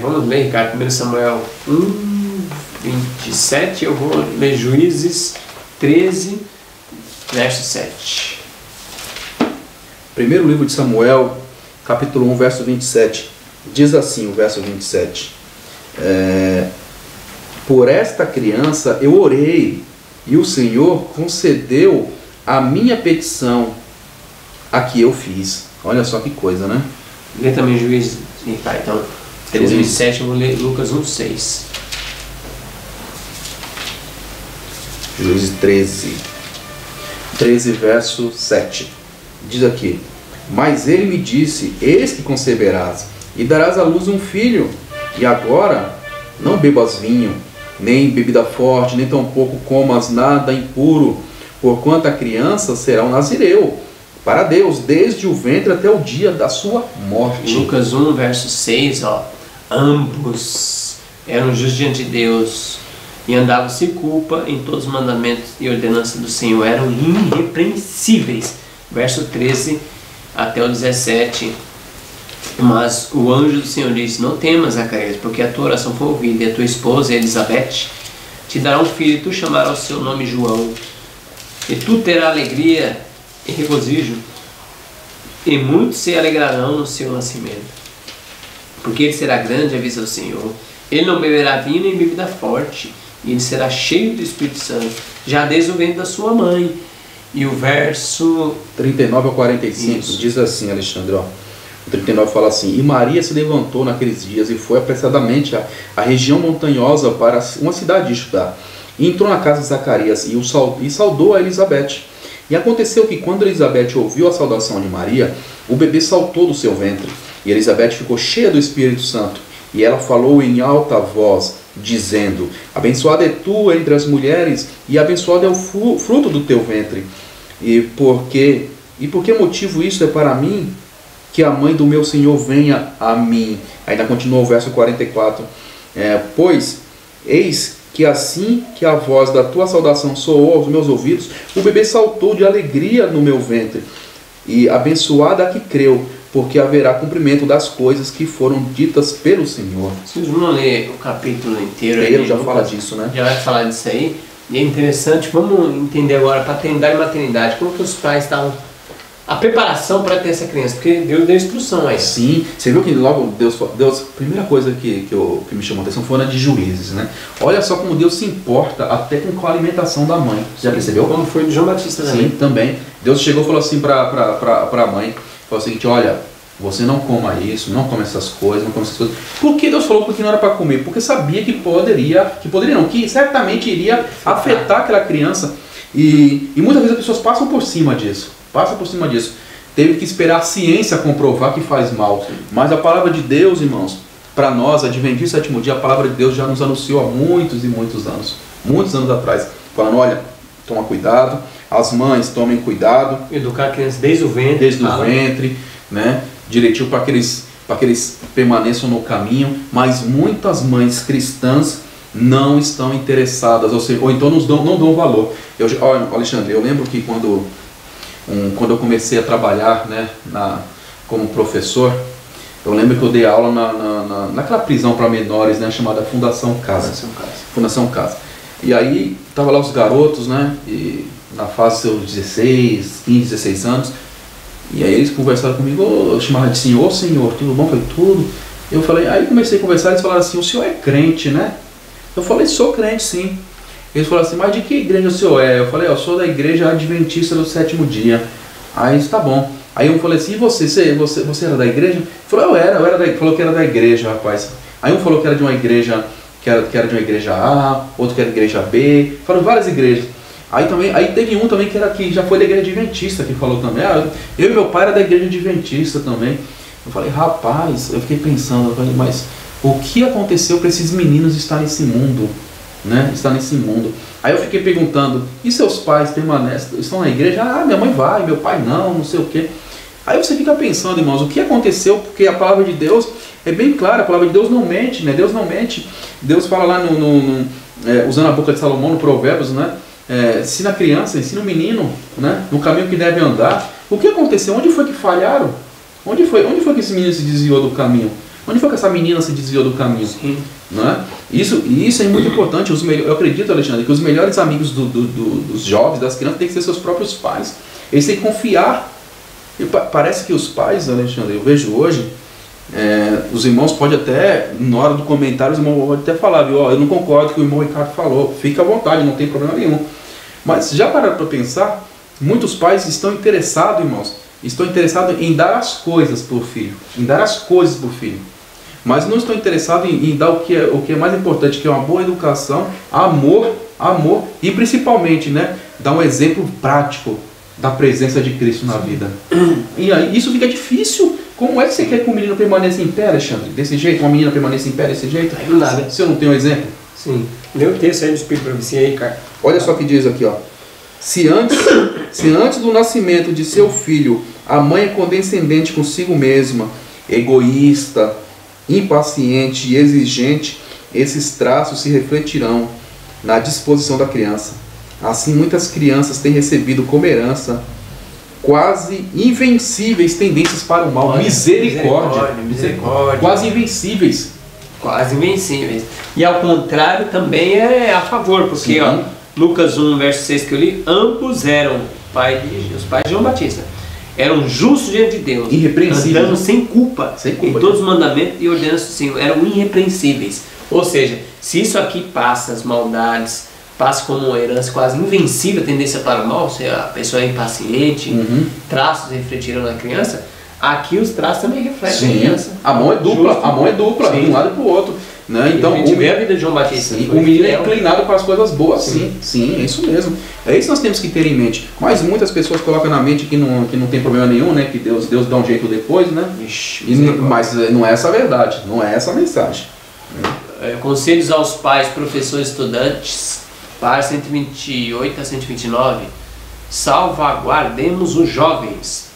vamos ler, Ricardo, 1 Samuel 1:27, eu vou ler Juízes 13, verso 7. Primeiro livro de Samuel, capítulo 1, verso 27. Diz assim o verso 27. Por esta criança eu orei, e o Senhor concedeu a minha petição, a que eu fiz. Olha só que coisa, né? Lê também Juízes, tá, então, 13, 27, eu vou ler Lucas 1:6. Juízes 13, verso 7. Diz aqui: mas ele me disse, eis que conceberás, e darás à luz um filho, e agora não bebas vinho, nem bebida forte, nem tampouco comas nada impuro, porquanto a criança será um nazireu para Deus, desde o ventre até o dia da sua morte. Lucas 1, verso 6, ambos eram justos diante de Deus, e andavam sem culpa em todos os mandamentos e ordenanças do Senhor, eram irrepreensíveis. Verso 13 até o 17. Mas o anjo do Senhor disse, não temas, Zacarias, porque a tua oração foi ouvida, e a tua esposa, Elizabeth, te dará um filho, e tu chamarás o seu nome João, e tu terás alegria e regozijo, e muitos se alegrarão no seu nascimento, porque ele será grande à vista do Senhor. Ele não beberá vinho nem bebida forte, e ele será cheio do Espírito Santo, já desde o ventre da sua mãe. E o verso 39 ao 45 diz assim, Alexandre, O 39 fala assim: e Maria se levantou naqueles dias e foi apressadamente à região montanhosa para uma cidade de Judá. E entrou na casa de Zacarias e saudou a Elizabeth. E aconteceu que quando Elizabeth ouviu a saudação de Maria, o bebê saltou do seu ventre. E Elizabeth ficou cheia do Espírito Santo. E ela falou em alta voz, dizendo: abençoada é tu entre as mulheres, e abençoado é o fruto do teu ventre. E por que motivo isso é para mim? Que a mãe do meu Senhor venha a mim. Ainda continua o verso 44. Pois, eis que assim que a voz da tua saudação soou aos meus ouvidos, o bebê saltou de alegria no meu ventre. E abençoada a que creu, porque haverá cumprimento das coisas que foram ditas pelo Senhor. Vocês vão ler o capítulo inteiro. Ele já fala disso, né? Já vai falar disso aí. E é interessante, vamos entender agora paternidade e maternidade. Como que os pais estavam... A preparação para ter essa criança, porque Deus deu instrução aí. Sim, você viu que logo Deus a primeira coisa que me chamou a atenção foi na de Juízes, né? Olha só como Deus se importa até com a alimentação da mãe. Você já percebeu? Como foi de João Batista também. Sim, também. Deus chegou e falou assim para a mãe, falou o seguinte: olha, você não coma isso, não come essas coisas, não come essas coisas. Por que Deus falou que não era para comer? Porque sabia que certamente iria afetar aquela criança. E muitas vezes as pessoas passam por cima disso. Teve que esperar a ciência comprovar que faz mal. Mas a palavra de Deus, irmãos, para nós, Adventistas do Sétimo Dia, a palavra de Deus já nos anunciou há muitos e muitos anos. Muitos anos atrás. Falando, olha, toma cuidado, as mães tomem cuidado. Educar a criança desde o ventre. Desde o ventre, né? Direitinho para aqueles para que eles permaneçam no caminho, mas muitas mães cristãs não estão interessadas, ou então não dão valor. Olha, Alexandre, eu lembro que quando eu comecei a trabalhar, né, como professor, eu lembro que eu dei aula naquela prisão para menores, né, chamada Fundação Casa. Fundação Casa. E aí, tava lá os garotos, né, e na fase dos seus 16, 15, 16 anos, e aí eles conversaram comigo, eu chamava de senhor, tudo bom? Eu falei, tudo. Eu falei, aí comecei a conversar, eles falaram assim, o senhor é crente, né? Eu falei, sou crente, sim. Eles falaram assim, mas de que igreja o senhor é? Eu falei, eu sou da igreja adventista do sétimo dia. Aí eles, tá bom. Aí eu falei assim, e você era da igreja? Ele falou, falou que era da igreja, rapaz. Aí um falou que era de uma igreja, que era de uma igreja A, outro que era da igreja B, falou várias igrejas. Aí teve um também que já foi da igreja adventista, que falou também, eu e meu pai era da igreja adventista também. Eu falei, rapaz, eu fiquei pensando, mas o que aconteceu para esses meninos estar nesse mundo, né? Estar nesse mundo. Aí eu fiquei perguntando, e seus pais permanecem, estão na igreja? Minha mãe vai, meu pai não sei o quê. Aí você fica pensando, irmãos, o que aconteceu? Porque a palavra de Deus é bem clara, a palavra de Deus não mente, né? Deus não mente. Deus fala lá usando a boca de Salomão no Provérbios, né? Ensina a criança, ensina o menino, né, no caminho que deve andar. O que aconteceu? Onde foi que falharam? Onde foi que esse menino se desviou do caminho? Onde foi que essa menina se desviou do caminho? Né? Isso é muito importante. Eu acredito, Alexandre, que os melhores amigos dos jovens, das crianças, têm que ser seus próprios pais. Eles têm que confiar. E parece que os pais, Alexandre, eu vejo hoje, os irmãos podem até, na hora do comentário, os irmãos podem até falar, viu? Eu não concordo com o que o irmão Ricardo falou. Fica à vontade, não tem problema nenhum. Mas já pararam para pensar, muitos pais estão interessados, irmãos, em dar as coisas para o filho, mas não estão interessados em dar o que é mais importante, que é uma boa educação, amor e principalmente, né, dar um exemplo prático da presença de Cristo na vida. E aí isso fica difícil. Como é que você quer que um menino permaneça em pé, Alexandre? Desse jeito? Uma menina permaneça em pé desse jeito? Aí não dá, né? Se eu não tenho um exemplo? Sim. Lê o texto aí do Espírito para você aí, cara. Olha só o que diz aqui, ó. Se antes do nascimento de seu filho, a mãe é condescendente consigo mesma, egoísta, impaciente e exigente, esses traços se refletirão na disposição da criança. Assim, muitas crianças têm recebido como herança quase invencíveis tendências para o mal. Olha, Misericórdia. Quase invencíveis. E ao contrário também é a favor, porque ó, Lucas 1, verso 6 que eu li, ambos eram os pais de João Batista. Eram justos diante de Deus, irrepreensíveis, andando sem culpa em todos os mandamentos e ordenanças do Senhor, eram irrepreensíveis. Ou seja, se isso aqui passa as maldades, passa como uma herança quase invencível, tendência para o mal, se a pessoa é impaciente, traços refletiram na criança, aqui os traços também refletem a criança. A mão é dupla, de um lado e para o outro. Né? Então, a gente vê a vida de João Batista. O menino é inclinado para as coisas boas, sim, é isso mesmo. É isso que nós temos que ter em mente. Mas muitas pessoas colocam na mente que não tem problema nenhum, né? Que Deus dá um jeito depois, né? Mas não é essa a verdade, não é essa a mensagem. Conselhos aos pais, professores, estudantes, páginas 128 a 129. Salvaguardemos os jovens.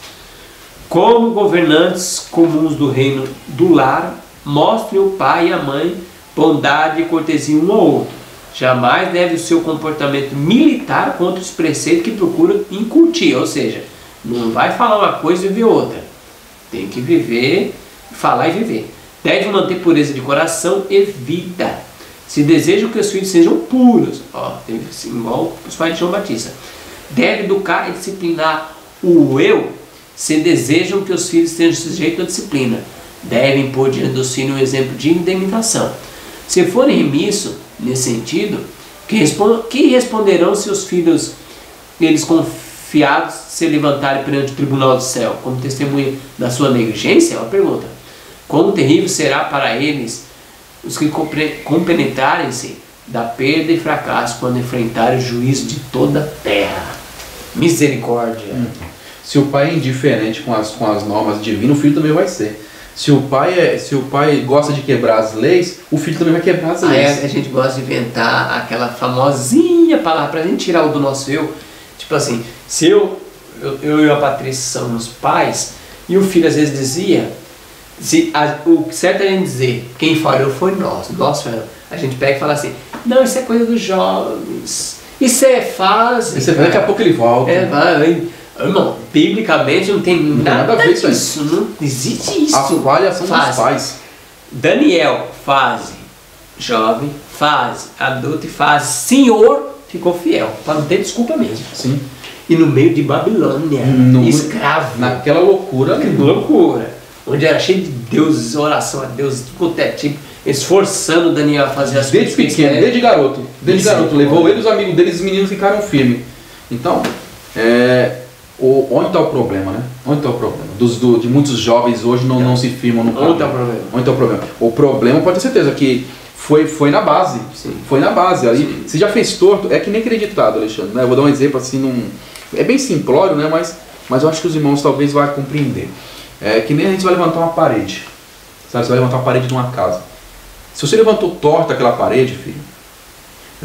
Como governantes comuns do reino do lar, mostrem o pai e a mãe bondade e cortesia um ao outro. Jamais deve o seu comportamento militar contra os preceitos que procura incutir. Ou seja, não vai falar uma coisa e viver outra. Tem que viver, falar e viver. Deve manter pureza de coração e vida. Se desejam que os filhos sejam puros, igual os pais de João Batista. Deve educar e disciplinar o eu, se desejam que os filhos estejam sujeitos à disciplina. Devem pôr diante dos filhos um exemplo de imitação. Se forem remissos nesse sentido, que responderão se os filhos, eles confiados, se levantarem perante o tribunal do céu, como testemunha da sua negligência? É uma pergunta. Quão terrível será para eles os que compenetrarem-se da perda e fracasso quando enfrentarem o juízo de toda a terra. Misericórdia. Se o pai é indiferente com as normas divinas, o filho também vai ser. Se o pai gosta de quebrar as leis, o filho também vai quebrar as leis. A gente gosta de inventar aquela famosinha palavra pra gente tirar o do nosso eu. Tipo assim, se eu e a Patrícia somos pais, e o filho às vezes dizia, O certo é a gente dizer, quem falhou foi nós falhamos. A gente pega e fala assim, não, isso é coisa dos jovens, isso é fase. Daqui a pouco ele volta. Irmão, biblicamente não tem nada a ver disso, não existe isso. A falha são dos pais. Daniel, fase jovem, fase adulto e fase senhor, ficou fiel, para não ter desculpa mesmo. Sim. E no meio de Babilônia, escravo. Naquela loucura. Onde era cheio de deuses, oração a Deus, quanto é tipo, esforçando Daniel a fazer as coisas. Desde pequeno, desde garoto. Levou ele e os amigos dele, os meninos ficaram firmes. Então, onde está o problema, né? Onde está o problema? De muitos jovens hoje não se firmam no caminho. Onde está o problema? Onde está o problema? O problema, pode ter certeza, que foi na base. Sim. Foi na base. Aí, você já fez torto, é que nem acreditado, Alexandre. Né? Eu vou dar um exemplo assim, é bem simplório, né? Mas eu acho que os irmãos talvez vão compreender. É que nem a gente vai levantar uma parede. Sabe? Você vai levantar uma parede de uma casa. Se você levantou torta aquela parede, filho,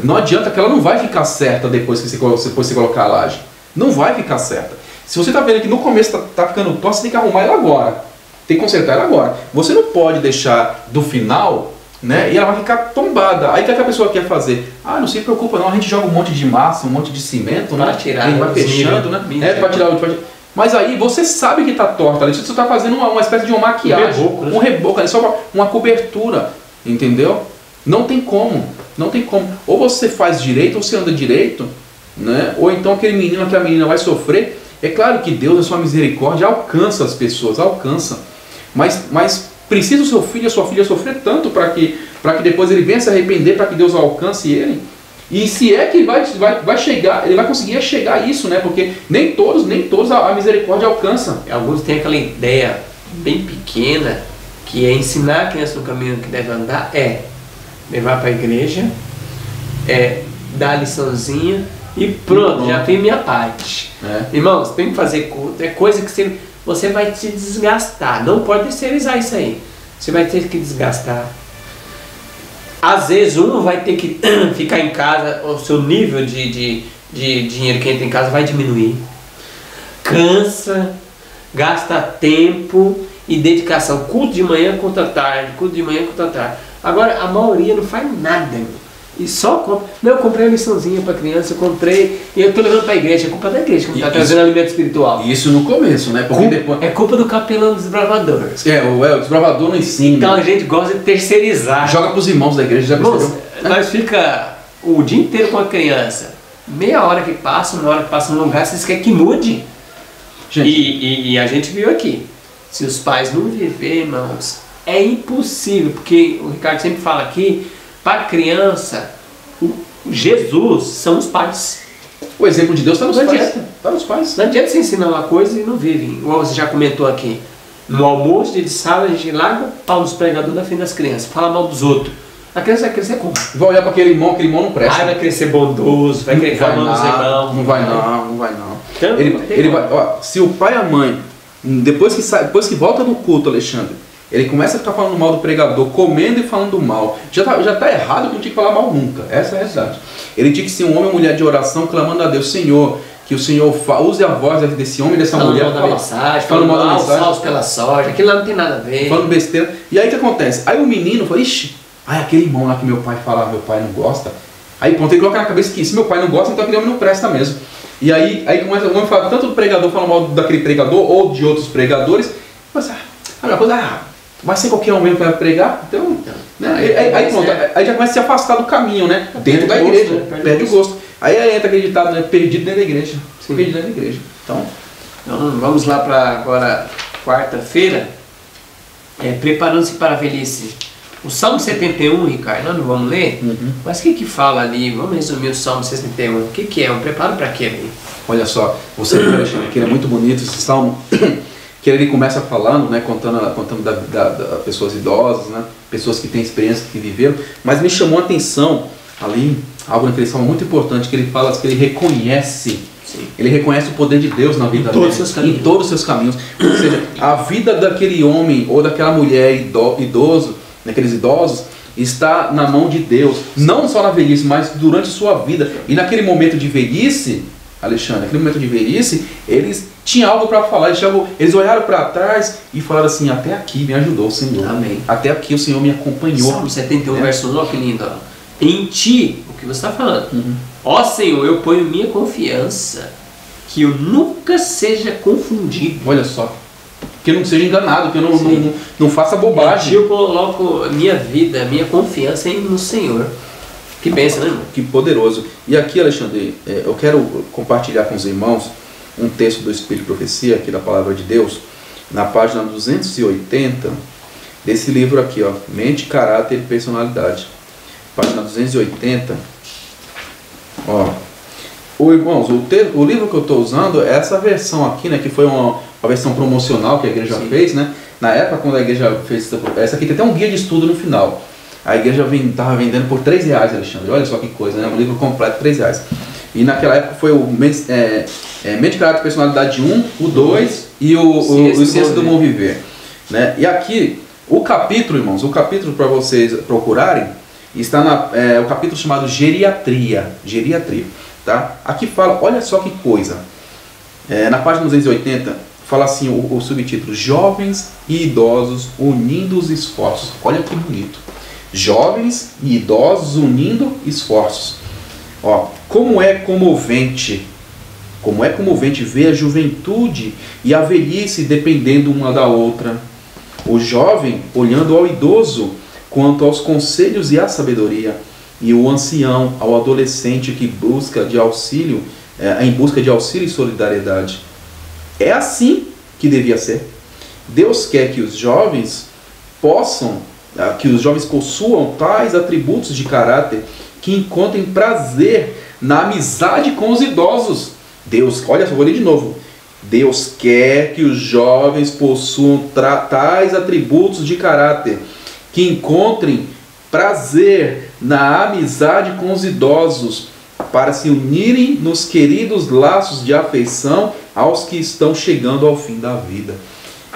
não adianta que ela não vai ficar certa depois que você colocar a laje. Não vai ficar certa. Se você está vendo que no começo está ficando torta, você tem que arrumar ela agora. Tem que consertar ela agora. Você não pode deixar do final, né? E ela vai ficar tombada. Aí o que a pessoa quer fazer? Não se preocupa não, a gente joga um monte de massa, um monte de cimento, para né? tirar, a gente vai fechando, né? Para tirar o... Mas aí você sabe que está torta, você está fazendo uma espécie de uma maquiagem, um reboco, só uma cobertura, entendeu? Não tem como. Ou você faz direito, ou você anda direito, né? Ou então aquele menino, aquela menina vai sofrer. É claro que Deus, na sua misericórdia, alcança as pessoas, alcança. Mas precisa o seu filho, a sua filha sofrer tanto para que depois ele venha se arrepender, para que Deus alcance ele. E se é que vai chegar, ele vai conseguir chegar a isso, né? Porque nem todos a misericórdia alcança. Alguns têm aquela ideia bem pequena, que é ensinar a criança no caminho que deve andar, levar para a igreja, dar a liçãozinha e pronto, já tem minha parte. Irmãos, tem que fazer culto, é coisa que você vai te desgastar, não pode terceirizar isso aí. Você vai ter que desgastar. Às vezes um vai ter que ficar em casa, o seu nível de dinheiro que entra em casa vai diminuir. Cansa, gasta tempo e dedicação. Culto de manhã contra tarde, culto de manhã contra tarde. Agora a maioria não faz nada, irmão. E só compra. Não, eu comprei a liçãozinha para criança, eu comprei e eu estou levando para a igreja. É culpa da igreja que não está trazendo alimento espiritual. Isso no começo, né? Porque depois... É culpa do capelão dos desbravadores. O desbravador não ensina. Então a gente gosta de terceirizar. Joga para os irmãos da igreja, já percebeu? Nós fica o dia inteiro com a criança. Meia hora que passa, uma hora que passa no lugar, vocês querem que mude. E a gente viu aqui. Se os pais não viverem, irmãos, é impossível. Porque o Ricardo sempre fala aqui, para a criança, Jesus são os pais. O exemplo de Deus está nos pais. Está nos pais. Não adianta você ensinar uma coisa e não vive. Igual você já comentou aqui. No almoço de sala, a gente larga o pau dos pregadores na frente das crianças. Fala mal dos outros. A criança vai crescer como? Vai olhar para aquele irmão não presta. Vai crescer bondoso, vai crescer amando os irmãos. Não vai não. Então, ele vai, se o pai e a mãe, depois que volta do culto, Alexandre, ele começa a ficar falando mal do pregador, comendo e falando mal. Já tá errado, que não tinha que falar mal nunca. Essa é a realidade. Ele tinha que ser um homem ou mulher de oração, clamando a Deus, Senhor, que o Senhor use a voz desse homem e dessa mulher. Falando mal da mensagem, falso pela soja, aquilo lá não tem nada a ver. Falando besteira. E aí o que acontece? Aí o menino fala, ixi, aquele irmão lá que meu pai fala, meu pai não gosta. Aí pronto, ele coloca na cabeça que se meu pai não gosta, então aquele homem não presta mesmo. E aí começa, o homem fala, tanto do pregador fala mal daquele pregador ou de outros pregadores, mas vai ser qualquer um mesmo que vai pregar? Então, né? aí pronto, aí já começa a se afastar do caminho, né? Dentro da igreja, perde o gosto. Aí entra aquele ditado, né? Perdido dentro da igreja. Perdido dentro da igreja. Então vamos lá para agora, quarta-feira, preparando-se para a velhice. O Salmo 71, Ricardo, nós não vamos ler, mas o que fala ali? Vamos resumir o Salmo 71. O que é? Um preparo para quê ali? Olha só, você vê, Alexandre, que ele é muito bonito esse Salmo, que ele começa falando, né, contando da pessoas idosas, né, pessoas que têm experiência, que viveram, mas me chamou a atenção ali, algo naquele Salmo muito importante, que ele fala que ele reconhece. Sim. Ele reconhece o poder de Deus na vida dele, em todos os seus caminhos. Ou seja, a vida daquele homem ou daquela mulher idoso, naqueles idosos, está na mão de Deus, não só na velhice, mas durante sua vida. E naquele momento de velhice, Alexandre, naquele momento de velhice, eles tinham algo para falar, eles olharam para trás e falaram assim, até aqui me ajudou o Senhor. Amém. Até aqui o Senhor me acompanhou. Salmo 71, verso 1, ó, que lindo. Ó. Em ti, o que você está falando, ó Senhor, eu ponho minha confiança, que eu nunca seja confundido. Olha só, que eu não seja enganado, que eu não faça bobagem. Eu coloco minha vida, minha confiança no Senhor. Que bênção, né, irmão? Que poderoso. E aqui, Alexandre, eu quero compartilhar com os irmãos um texto do Espírito de Profecia, aqui da Palavra de Deus, na página 280, desse livro aqui, ó, Mente, Caráter e Personalidade. Página 280. Ó, irmãos, o livro que eu estou usando é essa versão aqui, né, que foi uma versão promocional que a igreja fez, né? Na época, quando a igreja fez essa aqui, tem até um guia de estudo no final. A igreja estava vendendo por R$3, Alexandre. Olha só que coisa, né? Um livro completo, R$3. E naquela época foi o Mente, Caráter e Personalidade 1, o 2 e o Ciência do Bom Viver. Né? E aqui, o capítulo, irmãos, o capítulo para vocês procurarem, está o capítulo chamado Geriatria. Geriatria. Tá? Aqui fala, olha só que coisa. Na página 280, fala assim o subtítulo: Jovens e idosos unindo os esforços. Olha que bonito. Jovens e idosos unindo esforços. Ó, como é comovente ver a juventude e a velhice dependendo uma da outra. O jovem olhando ao idoso quanto aos conselhos e à sabedoria, e o ancião ao adolescente que busca de auxílio, em busca de auxílio e solidariedade. É assim que devia ser. Deus quer que os jovens possuam tais atributos de caráter que encontrem prazer na amizade com os idosos. Deus, olha só, vou ler de novo. Deus quer que os jovens possuam tais atributos de caráter que encontrem prazer na amizade com os idosos, para se unirem nos queridos laços de afeição aos que estão chegando ao fim da vida.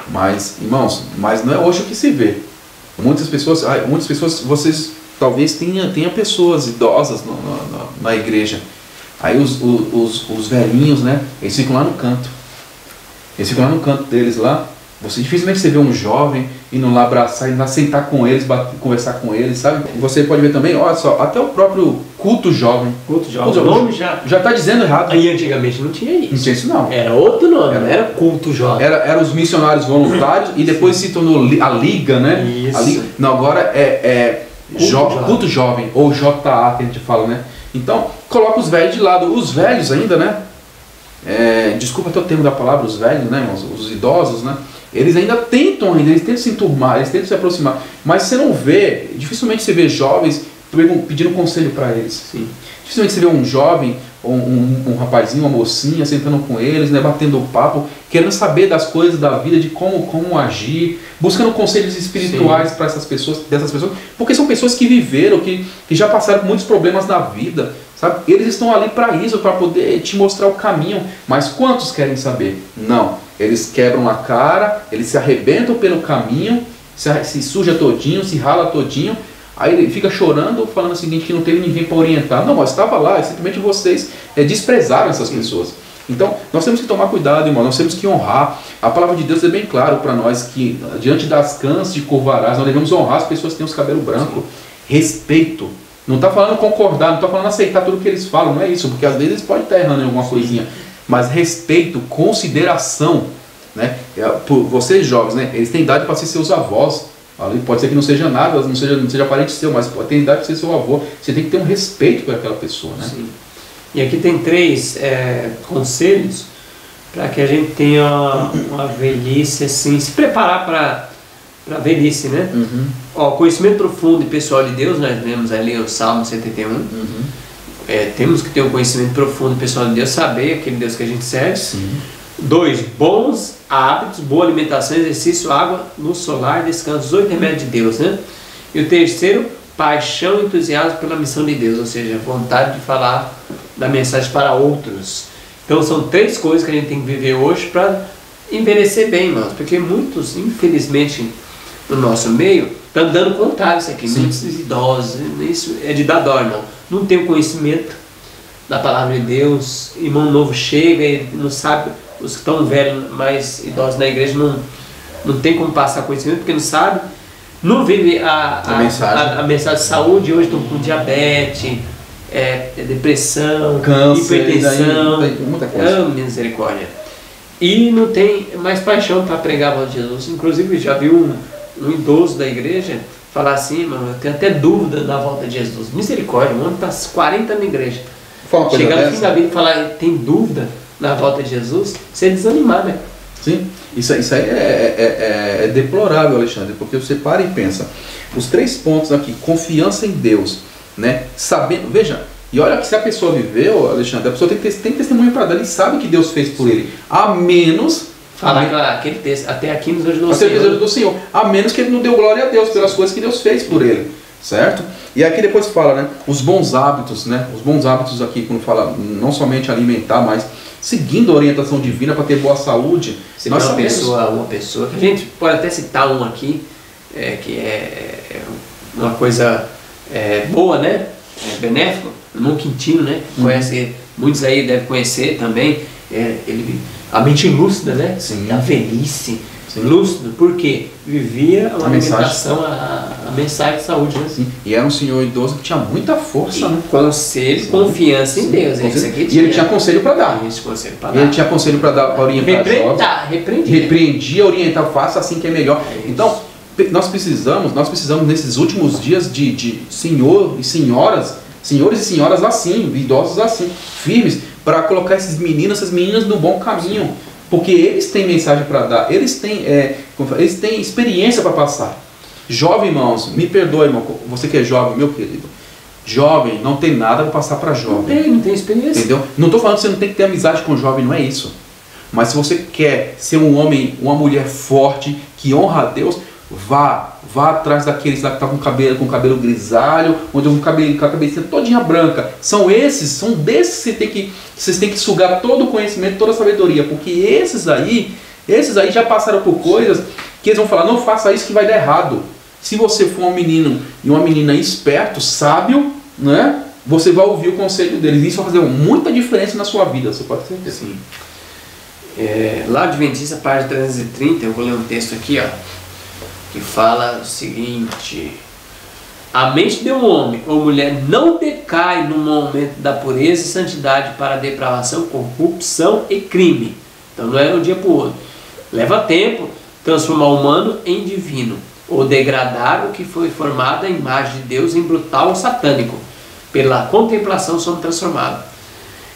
Mas, irmãos, não é hoje o que se vê. Muitas pessoas, vocês talvez tenha pessoas idosas na igreja. Aí os velhinhos, né? Eles ficam lá no canto. Eles ficam lá no canto deles lá. Dificilmente você vê um jovem indo lá abraçar, indo lá sentar com eles, conversar com eles, sabe? E você pode ver também, olha só, até o próprio culto jovem. Culto jovem. O nome já está dizendo errado. Aí antigamente não tinha isso. Não tinha isso não. Era outro nome, era culto jovem. Era os missionários voluntários e depois se tornou a liga, né? Isso. A liga. Não, agora é culto jovem, ou JA que a gente fala, né? Então, coloca os velhos de lado. Os velhos ainda, né? Desculpa até o termo da palavra, os velhos, né, irmãos? Os idosos, né? Eles ainda tentam se enturmar, eles tentam se aproximar. Mas você não vê, dificilmente você vê jovens pedindo conselho para eles. Sim. Dificilmente você vê um jovem, um rapazinho, uma mocinha, sentando com eles, né, batendo papo, querendo saber das coisas da vida, de como agir, buscando conselhos espirituais para dessas pessoas, porque são pessoas que viveram, que já passaram por muitos problemas na vida, sabe? Eles estão ali para isso, para poder te mostrar o caminho. Mas quantos querem saber? Não. Eles quebram a cara, eles se arrebentam pelo caminho, se suja todinho, se rala todinho. Aí ele fica chorando, falando o seguinte, que não teve ninguém para orientar. Não, mas estava lá, simplesmente vocês desprezaram essas pessoas. Então, nós temos que tomar cuidado, irmão, nós temos que honrar. A palavra de Deus é bem claro para nós que, diante das cãs de covarás, nós devemos honrar as pessoas que têm os cabelos brancos. Respeito. Não está falando concordar, não está falando aceitar tudo que eles falam, não é isso, porque às vezes eles podem estar errando em alguma coisinha. Mas respeito, consideração, né? Por vocês jovens, né? Eles têm idade para ser seus avós. Pode ser que não seja nada, não seja parente seu, mas pode ter idade para ser seu avô. Você tem que ter um respeito por aquela pessoa, né? Sim. E aqui tem 3 conselhos para que a gente tenha uma velhice assim, se preparar para a velhice, né? Uhum. Ó, conhecimento profundo e pessoal de Deus, nós lemos ali o Salmo 71. Uhum. Temos que ter um conhecimento profundo e pessoal de Deus, saber aquele Deus que a gente serve. Sim. 2, bons hábitos, boa alimentação, exercício, água, luz solar, descanso, os 8 remédios de Deus, né? E o 3º, paixão e entusiasmo pela missão de Deus, ou seja, vontade de falar da mensagem para outros. Então são 3 coisas que a gente tem que viver hoje para envelhecer bem, irmãos, porque muitos, infelizmente, no nosso meio, estão dando contrário isso aqui. Sim. Muitos idosos, isso é de dar dó, irmão. Não tem o conhecimento, da palavra de Deus, irmão novo chega e não sabe, os que estão velhos, mais idosos na igreja, não tem como passar conhecimento, porque não sabe, não vive a mensagem de saúde. Hoje estão com diabetes, depressão, câncer, hipertensão, muita coisa. Misericórdia. E não tem mais paixão para pregar a voz de Jesus. Inclusive, já vi um idoso da igreja falar assim: mano, eu tenho até dúvida na volta de Jesus. Misericórdia, o homem está 40 anos na igreja. Chegar no fim da vida e falar, tem dúvida na volta de Jesus, você desanimar, né? Sim, isso aí é deplorável, Alexandre, porque você para e pensa. Os 3 pontos aqui: confiança em Deus, né? Sabendo, veja, e olha que se a pessoa viveu, Alexandre, a pessoa tem testemunho para dar, ele sabe o que Deus fez por ele, a menos... Falar aquele texto, até aqui nos ajudou o Senhor, a menos que ele não deu glória a Deus pelas coisas que Deus fez por ele, certo? E aqui depois fala, né, os bons hábitos, né? Os bons hábitos aqui, quando fala não somente alimentar, mas seguindo a orientação divina para ter boa saúde. Se nós sabemos uma pessoa, que a gente pode até citar um aqui, que é uma coisa boa, né? Benéfico, irmão Quintino, né? Conhece, muitos aí devem conhecer também. A mente lúcida, né? Sim. A velhice. Sim. Lúcido, porque vivia uma alimentação, a mensagem de saúde, né? Sim. E era um senhor idoso que tinha muita força, né? Conselho, confiança em Deus. E ele tinha conselho para dar. Ele tinha conselho para dar, para orientar. Repreendia, orientar, faça assim que é melhor. Então, nós precisamos nesses últimos dias de senhores e senhoras assim, idosos assim, firmes, para colocar essas meninas no bom caminho. Porque eles têm mensagem para dar, eles têm experiência para passar. Jovem, irmãos, me perdoe, irmão, você que é jovem, meu querido. Jovem não tem nada para passar para jovem. Não tem experiência. Entendeu? Não estou falando que você não tem que ter amizade com jovem, não é isso. Mas se você quer ser um homem, uma mulher forte, que honra a Deus, vá atrás daqueles lá que estão com cabelo grisalho, onde com a cabeça todinha branca. São desses que vocês têm que sugar todo o conhecimento, toda a sabedoria, porque esses aí já passaram por coisas que eles vão falar, não faça isso que vai dar errado. Se você for um menino e uma menina esperto, sábio, né, você vai ouvir o conselho deles. Isso vai fazer muita diferença na sua vida, você pode ter certeza. Sim. Lá de Adventista, página 330, eu vou ler um texto aqui, ó, que fala o seguinte: a mente de um homem ou mulher não decai no momento da pureza e santidade para depravação, corrupção e crime. Então não é de um dia para o outro. Leva tempo transformar o humano em divino, ou degradar o que foi formado à imagem de Deus em brutal ou satânico. Pela contemplação somos transformados.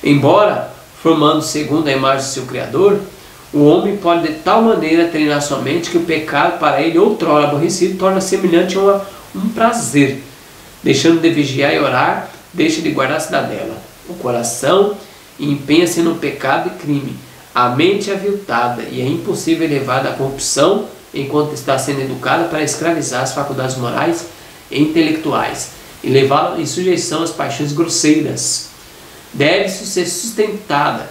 Embora formando segundo a imagem do seu Criador, o homem pode de tal maneira treinar sua mente que o pecado para ele, outrora aborrecido, torna semelhante a um prazer. Deixando de vigiar e orar, deixa de guardar a cidadela. O coração empenha-se no pecado e crime. A mente é aviltada e é impossível elevada à corrupção enquanto está sendo educada para escravizar as faculdades morais e intelectuais e levá-la em sujeição às paixões grosseiras. Deve-se ser sustentada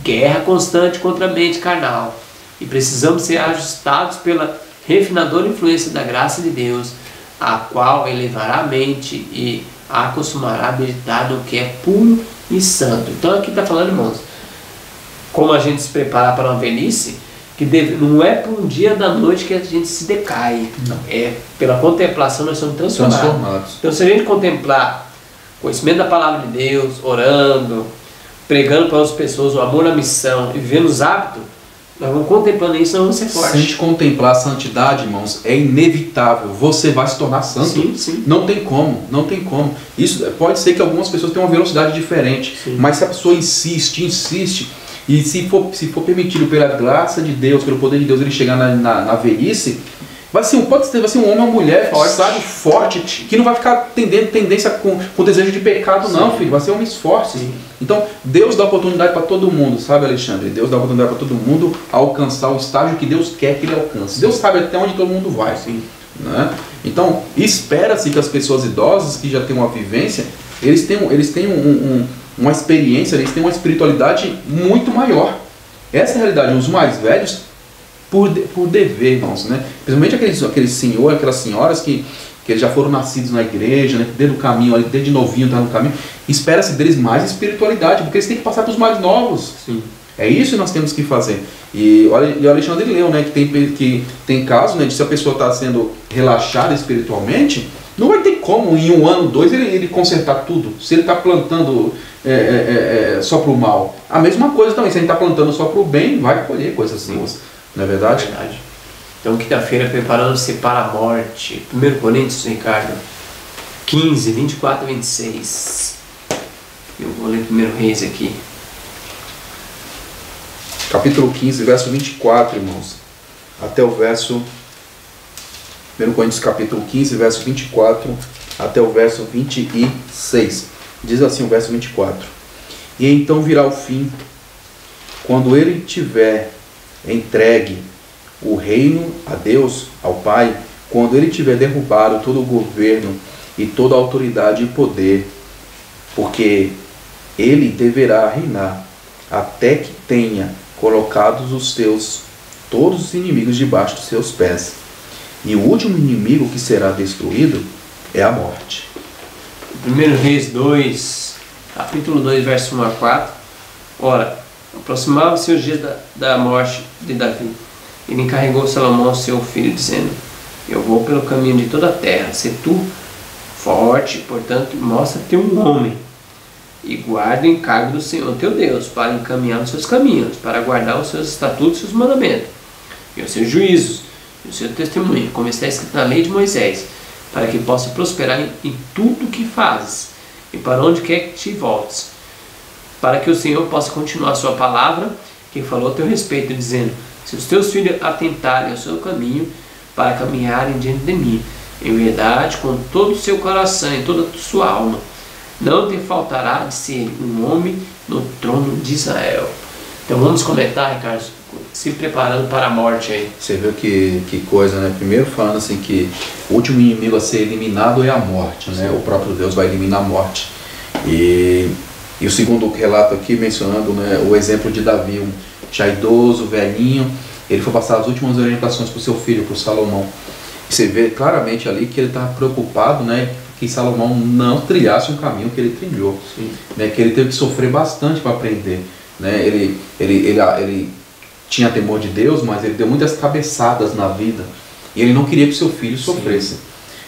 guerra constante contra a mente carnal, e precisamos ser ajustados pela refinadora influência da graça de Deus, a qual elevará a mente e a acostumará a meditar no que é puro e santo. Então aqui está falando, irmãos, como a gente se preparar para uma velhice, que não é por um dia da noite que a gente se decai, não. É pela contemplação nós somos transformados. Então se a gente contemplar o conhecimento da palavra de Deus, orando, pregando para as pessoas o amor à missão e vivendo os hábitos, nós vamos contemplando isso, nós vamos ser fortes. Se a gente contemplar a santidade, irmãos, é inevitável, você vai se tornar santo. Sim, sim. Não tem como. Isso pode ser que algumas pessoas tenham uma velocidade diferente, sim, mas se a pessoa insiste, e se for permitido pela graça de Deus, pelo poder de Deus, ele chegar na velhice, vai ser um homem ou uma mulher forte, que não vai ficar tendência com desejo de pecado, sim, não, filho. Vai ser homens fortes. Sim. Então, Deus dá oportunidade para todo mundo, sabe, Alexandre? Deus dá oportunidade para todo mundo alcançar o estágio que Deus quer que ele alcance. Deus sabe até onde todo mundo vai. Sim. Né? Então, espera-se que as pessoas idosas, que já têm uma vivência, eles tenham uma experiência, eles têm uma espiritualidade muito maior. Essa é a realidade. Os mais velhos, por dever, irmãos, né? Principalmente aqueles senhores, aquelas senhoras que que eles já foram nascidos na igreja, né, desde o caminho, desde novinho tá no caminho, espera-se deles mais espiritualidade, porque eles têm que passar para os mais novos. Sim. É isso que nós temos que fazer. E o Alexandre leu, né, que tem casos, né, de se a pessoa está sendo relaxada espiritualmente, não vai ter como em 1 ano, 2 ele consertar tudo. Se ele está plantando só para o mal. A mesma coisa também, se ele está plantando só para o bem, vai colher coisas boas. Não é verdade? É verdade. Então, quinta-feira, preparando-se para a morte. 1 Coríntios, Ricardo, 15, 24 e 26. Eu vou ler 1 Reis aqui. Capítulo 15, verso 24, irmãos. Até o verso... 1 Coríntios, capítulo 15, verso 24, até o verso 26. Diz assim o verso 24. E então virá o fim, quando ele tiver entregue o reino a Deus, ao Pai, quando ele tiver derrubado todo o governo e toda a autoridade e poder, porque ele deverá reinar até que tenha colocados todos os inimigos debaixo dos seus pés. E o último inimigo que será destruído é a morte. 1 Reis 2, capítulo 2, verso 1 a 4. Ora, aproximavam-se os dias da morte de Davi. Ele encarregou Salomão, seu filho, dizendo: eu vou pelo caminho de toda a terra, se tu forte, portanto, mostra-te um homem, e guarda o encargo do Senhor teu Deus, para encaminhar os seus caminhos, para guardar os seus estatutos e os seus mandamentos, e os seus juízos, e o seu testemunho, como está escrito na lei de Moisés, para que possa prosperar em tudo que fazes, e para onde quer que te voltes, para que o Senhor possa continuar a sua palavra, que falou a teu respeito, dizendo: se os teus filhos atentarem ao seu caminho, para caminharem diante de mim, em verdade, com todo o seu coração e toda a sua alma, não te faltará de ser um homem no trono de Israel. Então vamos comentar, Ricardo, se preparando para a morte aí. Você viu que coisa, né? Primeiro falando assim que o último inimigo a ser eliminado é a morte, né? O próprio Deus vai eliminar a morte. E o segundo relato aqui mencionando, né, o exemplo de Davi, um já idoso, velhinho, ele foi passar as últimas orientações para o seu filho, para o Salomão. E você vê claramente ali que ele estava preocupado, né, que Salomão não trilhasse um caminho que ele trilhou, né, que ele teve que sofrer bastante para aprender, né, ele tinha temor de Deus, mas ele deu muitas cabeçadas na vida e ele não queria que seu filho sofresse. Sim.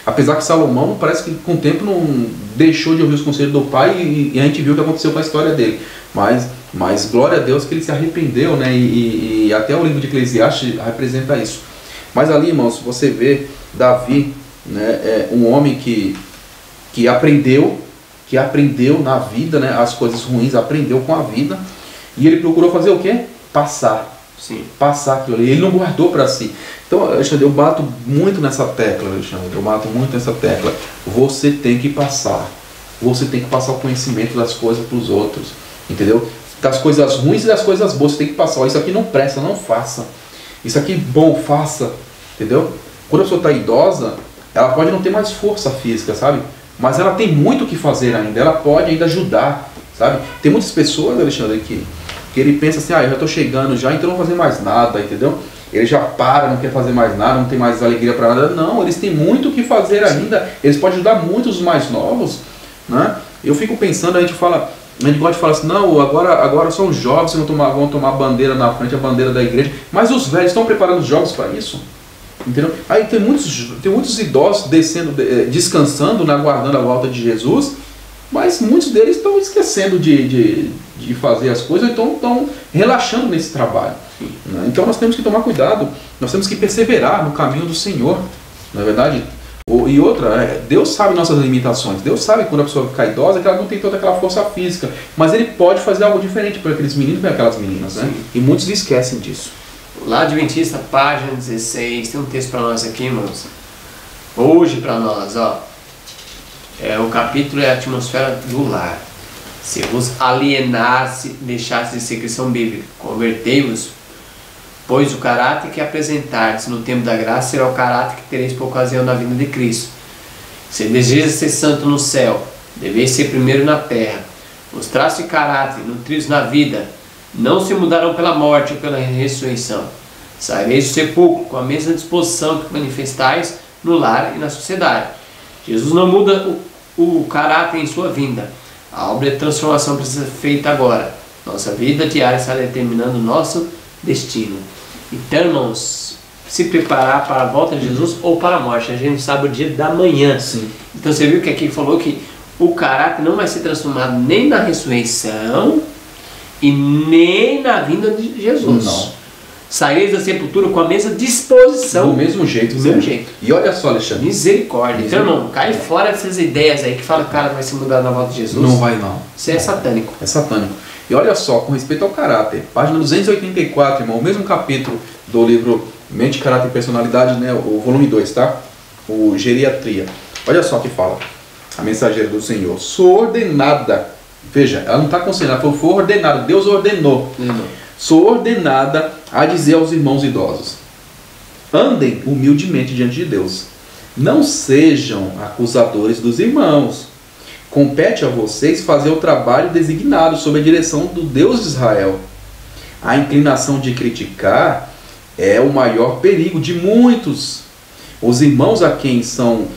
Apesar que Salomão parece que com o tempo não deixou de ouvir os conselhos do pai e a gente viu o que aconteceu com a história dele, mas glória a Deus que ele se arrependeu, né, e até o livro de Eclesiastes representa isso. Mas ali, irmãos, você vê Davi, né, um homem que aprendeu na vida, né, as coisas ruins, aprendeu com a vida, e ele procurou fazer o quê? Passar. Sim. Passar aquilo ali. Ele não guardou para si. Então, Alexandre, eu bato muito nessa tecla, Alexandre. Eu bato muito nessa tecla. Você tem que passar. Você tem que passar o conhecimento das coisas para os outros. Entendeu? Das coisas ruins e das coisas boas. Você tem que passar. Ó, isso aqui não presta, não faça. Isso aqui bom, faça. Entendeu? Quando a pessoa está idosa, ela pode não ter mais força física, sabe? Mas ela tem muito o que fazer ainda. Ela pode ainda ajudar, sabe? Tem muitas pessoas, Alexandre, que ele pensa assim: eu já estou chegando já, então não vou fazer mais nada, entendeu? Ele já para, não quer fazer mais nada, não tem mais alegria para nada. Não, eles têm muito o que fazer ainda. Eles podem ajudar muitos mais novos, né? Eu fico pensando, a gente gosta de falar assim: não, agora são os jovens que vão tomar a bandeira na frente, a bandeira da igreja. Mas os velhos estão preparando os jovens para isso, entendeu? Aí tem muitos idosos descansando, né, aguardando a volta de Jesus, mas muitos deles estão esquecendo de fazer as coisas, então estão relaxando nesse trabalho, né? Então nós temos que tomar cuidado, nós temos que perseverar no caminho do Senhor, não é verdade? E outra, Deus sabe nossas limitações, Deus sabe quando a pessoa ficar idosa que ela não tem toda aquela força física, mas Ele pode fazer algo diferente para aqueles meninos e para aquelas meninas, né? E muitos esquecem disso. Lá Adventista, página 16, tem um texto para nós aqui, irmãos. Hoje para nós, ó. O capítulo é a atmosfera do lar. Se vos alienasse, deixasse de ser cristão bíblico, convertei-vos, pois o caráter que apresentardes no tempo da graça será o caráter que tereis por ocasião da vinda de Cristo. Se desejas ser santo no céu, deveis ser primeiro na terra. Mostrar-se caráter, nutridos na vida, não se mudarão pela morte ou pela ressurreição. Saireis do sepulcro com a mesma disposição que manifestais no lar e na sociedade. Jesus não muda o caráter em sua vinda. A obra de transformação precisa ser feita agora. Nossa vida diária está determinando o nosso destino. Então, irmãos, se preparar para a volta de Jesus ou para a morte. A gente não sabe o dia da manhã. Sim. Então você viu que aqui falou que o caráter não vai ser transformado nem na ressurreição e nem na vinda de Jesus. Não. Saireis da sepultura com a mesma disposição. Do mesmo jeito. Do mesmo jeito. E olha só, Alexandre. Misericórdia. Então, irmão, cai fora dessas ideias aí que fala que o cara vai se mudar na volta de Jesus. Não vai não. Isso é satânico. É satânico. E olha só, com respeito ao caráter, página 284, irmão, o mesmo capítulo do livro Mente, Caráter e Personalidade, né, o volume 2, tá? O Geriatria. Olha só o que fala a mensageira do Senhor. Sou ordenada. Veja, ela não está considerando, ela foi ordenada. Deus ordenou. Sou ordenada a dizer aos irmãos idosos: andem humildemente diante de Deus. Não sejam acusadores dos irmãos. Compete a vocês fazer o trabalho designado sob a direção do Deus de Israel. A inclinação de criticar é o maior perigo de muitos. Os irmãos a quem são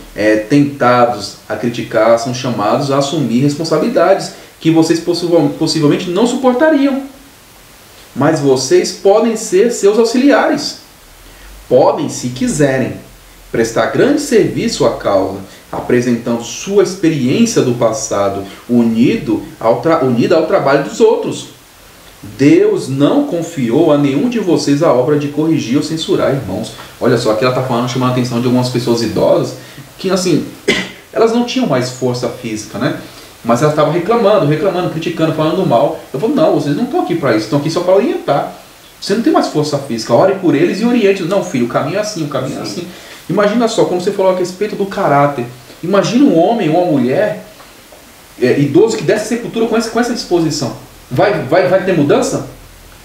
tentados a criticar são chamados a assumir responsabilidades que vocês possivelmente não suportariam. Mas vocês podem ser seus auxiliares. Podem, se quiserem, prestar grande serviço à causa, apresentando sua experiência do passado, unida ao trabalho dos outros. Deus não confiou a nenhum de vocês a obra de corrigir ou censurar, irmãos. Olha só, aqui ela está falando, chamando a atenção de algumas pessoas idosas, que assim, elas não tinham mais força física, né? Mas elas estavam reclamando, criticando, falando mal. Eu falo, não, vocês não estão aqui para isso, estão aqui só para orientar. Você não tem mais força física, ore por eles e oriente. Não, filho, o caminho é assim, o caminho é assim. Imagina só, quando você falou a respeito do caráter, imagina um homem ou uma mulher idoso que desce a sepultura com essa disposição. Vai ter mudança?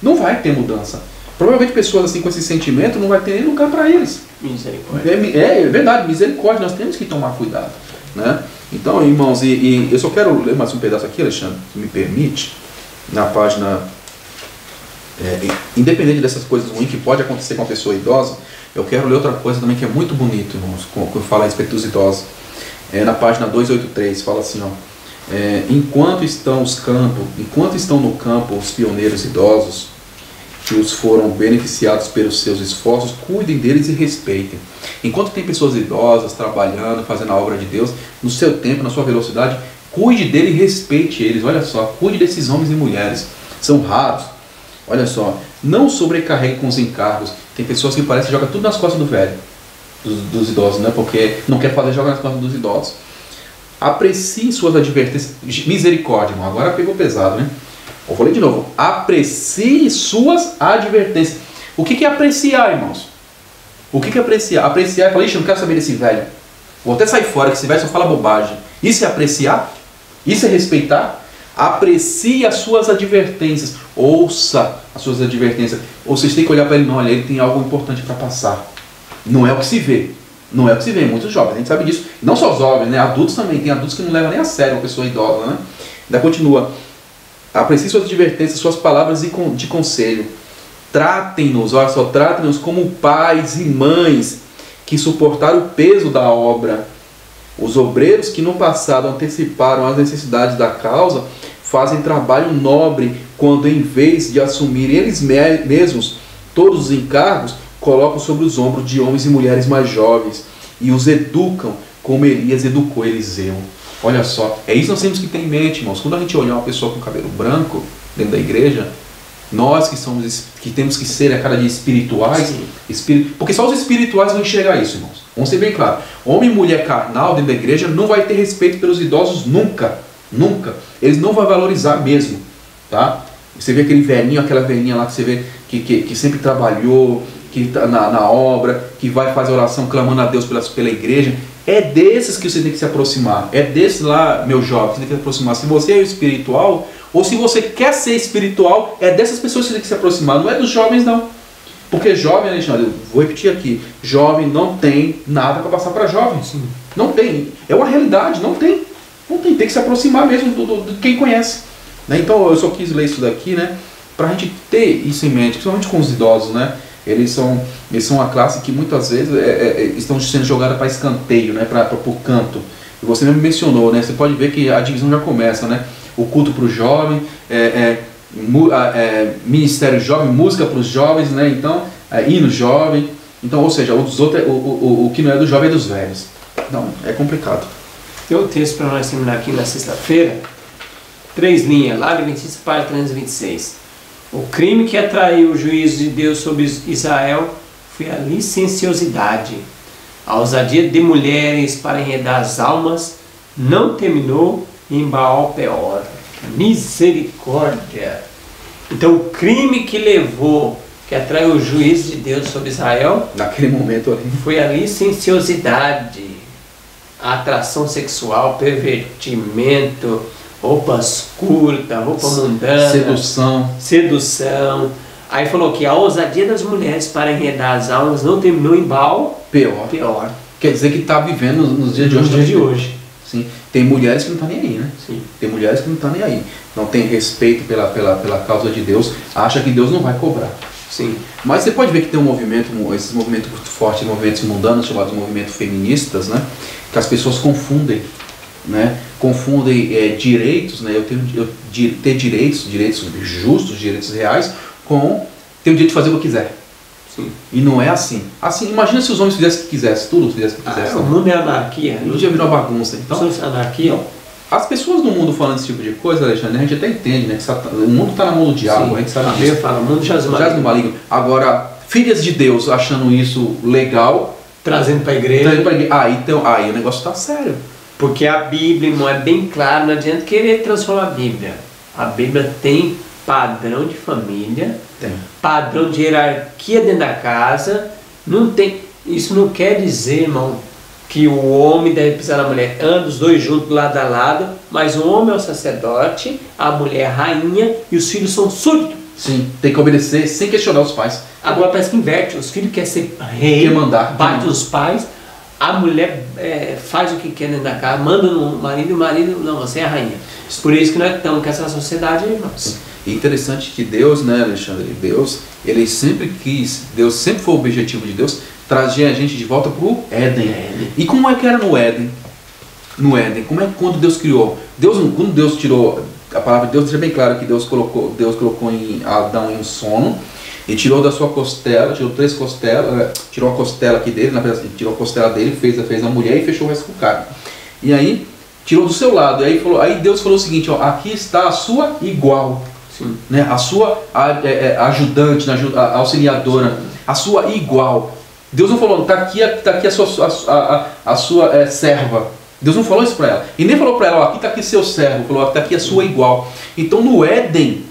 Não vai ter mudança. Provavelmente pessoas assim com esse sentimento não vai ter nem lugar para eles. Misericórdia. É verdade, misericórdia, nós temos que tomar cuidado, né? Então, irmãos, e eu só quero ler mais um pedaço aqui, Alexandre, se me permite, na página, independente dessas coisas ruins que pode acontecer com a pessoa idosa, eu quero ler outra coisa também que é muito bonito, irmãos, quando fala a respeito dos idosos. Na página 283, fala assim, ó, enquanto estão no campo os pioneiros idosos, que os foram beneficiados pelos seus esforços, cuidem deles e respeitem. Enquanto tem pessoas idosas trabalhando, fazendo a obra de Deus, no seu tempo, na sua velocidade, cuide dele e respeite eles. Olha só, cuide desses homens e mulheres. São raros. Olha só, não sobrecarregue com os encargos. Tem pessoas que parecem que jogam tudo nas costas do velho, dos idosos, né? Porque não quer fazer, joga nas costas dos idosos. Aprecie suas advertências. Misericórdia, irmão. Agora pegou pesado, né? Eu falei de novo. Aprecie suas advertências. O que é apreciar, irmãos? O que é apreciar? Apreciar é falar, ixi, eu não quero saber desse velho. Vou até sair fora, que esse velho só fala bobagem. Isso é apreciar? Isso é respeitar? Aprecie as suas advertências. Ouça as suas advertências. Ou vocês têm que olhar para ele, não, olha, ele tem algo importante para passar. Não é o que se vê. Não é o que se vê. Muitos jovens, a gente sabe disso. Não só jovens, né? Adultos também. Tem adultos que não levam nem a sério uma pessoa idosa, né? Ainda continua. Aprecie suas advertências, suas palavras de conselho. Tratem-nos, olha só, tratem-nos como pais e mães que suportaram o peso da obra. Os obreiros que no passado anteciparam as necessidades da causa fazem trabalho nobre quando, em vez de assumir eles mesmos todos os encargos, colocam sobre os ombros de homens e mulheres mais jovens e os educam como Elias educou Eliseu. Olha só, é isso que nós temos que ter em mente, irmãos. Quando a gente olhar uma pessoa com cabelo branco dentro da igreja, nós que temos que ser a cada dia espirituais, porque só os espirituais vão enxergar isso, irmãos. Vamos ser bem claros. Homem e mulher carnal dentro da igreja não vai ter respeito pelos idosos nunca. Nunca. Eles não vão valorizar mesmo. Tá? Você vê aquele velhinho, aquela velhinha lá que você vê que sempre trabalhou, que está na obra, que vai fazer oração clamando a Deus pela igreja. É desses que você tem que se aproximar. É desses lá, meu jovem, que você tem que se aproximar. Se você é espiritual, ou se você quer ser espiritual, é dessas pessoas que você tem que se aproximar. Não é dos jovens, não. Porque jovem, Alexandre, vou repetir aqui, jovem não tem nada para passar para jovens. Sim. Não tem. É uma realidade, não tem. Não tem. Tem que se aproximar mesmo de quem conhece. Né? Então eu só quis ler isso daqui, né? Para a gente ter isso em mente, principalmente com os idosos, né? eles são uma classe que muitas vezes estão sendo jogadas para escanteio, né, para o canto. E você mesmo mencionou, né, você pode ver que a divisão já começa, né, o culto para o jovem, ministério jovem, música para os jovens, né, então, hino jovem, então, ou seja, o que não é do jovem é dos velhos. Então, é complicado. Tem um texto para nós terminar aqui na sexta-feira, 3 linhas, lá de Adventista, página 326. O crime que atraiu o juízo de Deus sobre Israel foi a licenciosidade. A ousadia de mulheres para enredar as almas não terminou em Baal-Peor. Misericórdia! Então, o crime que atraiu o juízo de Deus sobre Israel, naquele momento ali, foi a licenciosidade, a atração sexual, pervertimento, roupas curtas, roupa mundana, sedução. Aí falou que a ousadia das mulheres para enredar as almas não terminou em Baal-Peor. Quer dizer que está vivendo nos dias de hoje. Sim. Tem mulheres que não estão nem aí, né? Sim. Tem mulheres que não estão nem aí. Não tem respeito pela causa de Deus, acha que Deus não vai cobrar. Sim. Mas você pode ver que tem esses movimentos muito fortes, movimentos mundanos, chamados movimentos feministas, né? Que as pessoas confundem, né? Confundem direitos, né? Ter direitos justos, direitos reais, com ter o direito de fazer o que quiser. Sim. E não é assim. Assim, imagina se os homens fizessem o que quisessem, tudo fizessem o que quisessem. O mundo é anarquia. O dia virou bagunça. Então, anarquia. As pessoas no mundo falando esse tipo de coisa, Alexandre, a gente até entende, né? Que o mundo está na mão do diabo, sim, a gente sabe disso. Fala, o mundo jaz no maligno. Agora, filhas de Deus achando isso legal, trazendo para a igreja. Aí o negócio está sério. Porque a Bíblia, irmão, é bem claro, não adianta querer transformar a Bíblia. A Bíblia tem padrão de família, padrão de hierarquia dentro da casa. Isso não quer dizer, irmão, que o homem deve pisar na mulher. Anda os dois juntos, lado a lado, mas o homem é o sacerdote, a mulher é a rainha e os filhos são súditos. Sim, tem que obedecer sem questionar os pais. Agora parece que inverte, os filhos querem ser rei, bate os pais, a mulher faz o que quer dentro da casa, manda no marido e o marido, não, você é a rainha. Por isso que nós estamos com essa sociedade, irmãos. E interessante que Deus, né, Alexandre, ele sempre foi o objetivo de Deus, trazer a gente de volta para o Éden. E como é que era no Éden? No Éden, como é que quando Deus criou? Quando Deus tirou, a palavra de Deus deixa bem claro que Deus colocou em Adão em um sono, e tirou da sua costela, tirou 3 costelas, tirou a costela aqui dele, na verdade, tirou a costela dele, fez a mulher e fechou o resto com carne. E aí, tirou do seu lado, aí Deus falou o seguinte, ó, aqui está a sua igual, né, a sua ajudante, a auxiliadora, a sua igual. Deus não falou, está aqui a sua serva. Deus não falou isso para ela. E nem falou para ela, ó, aqui está aqui seu servo, falou, está aqui a sua igual. Então no Éden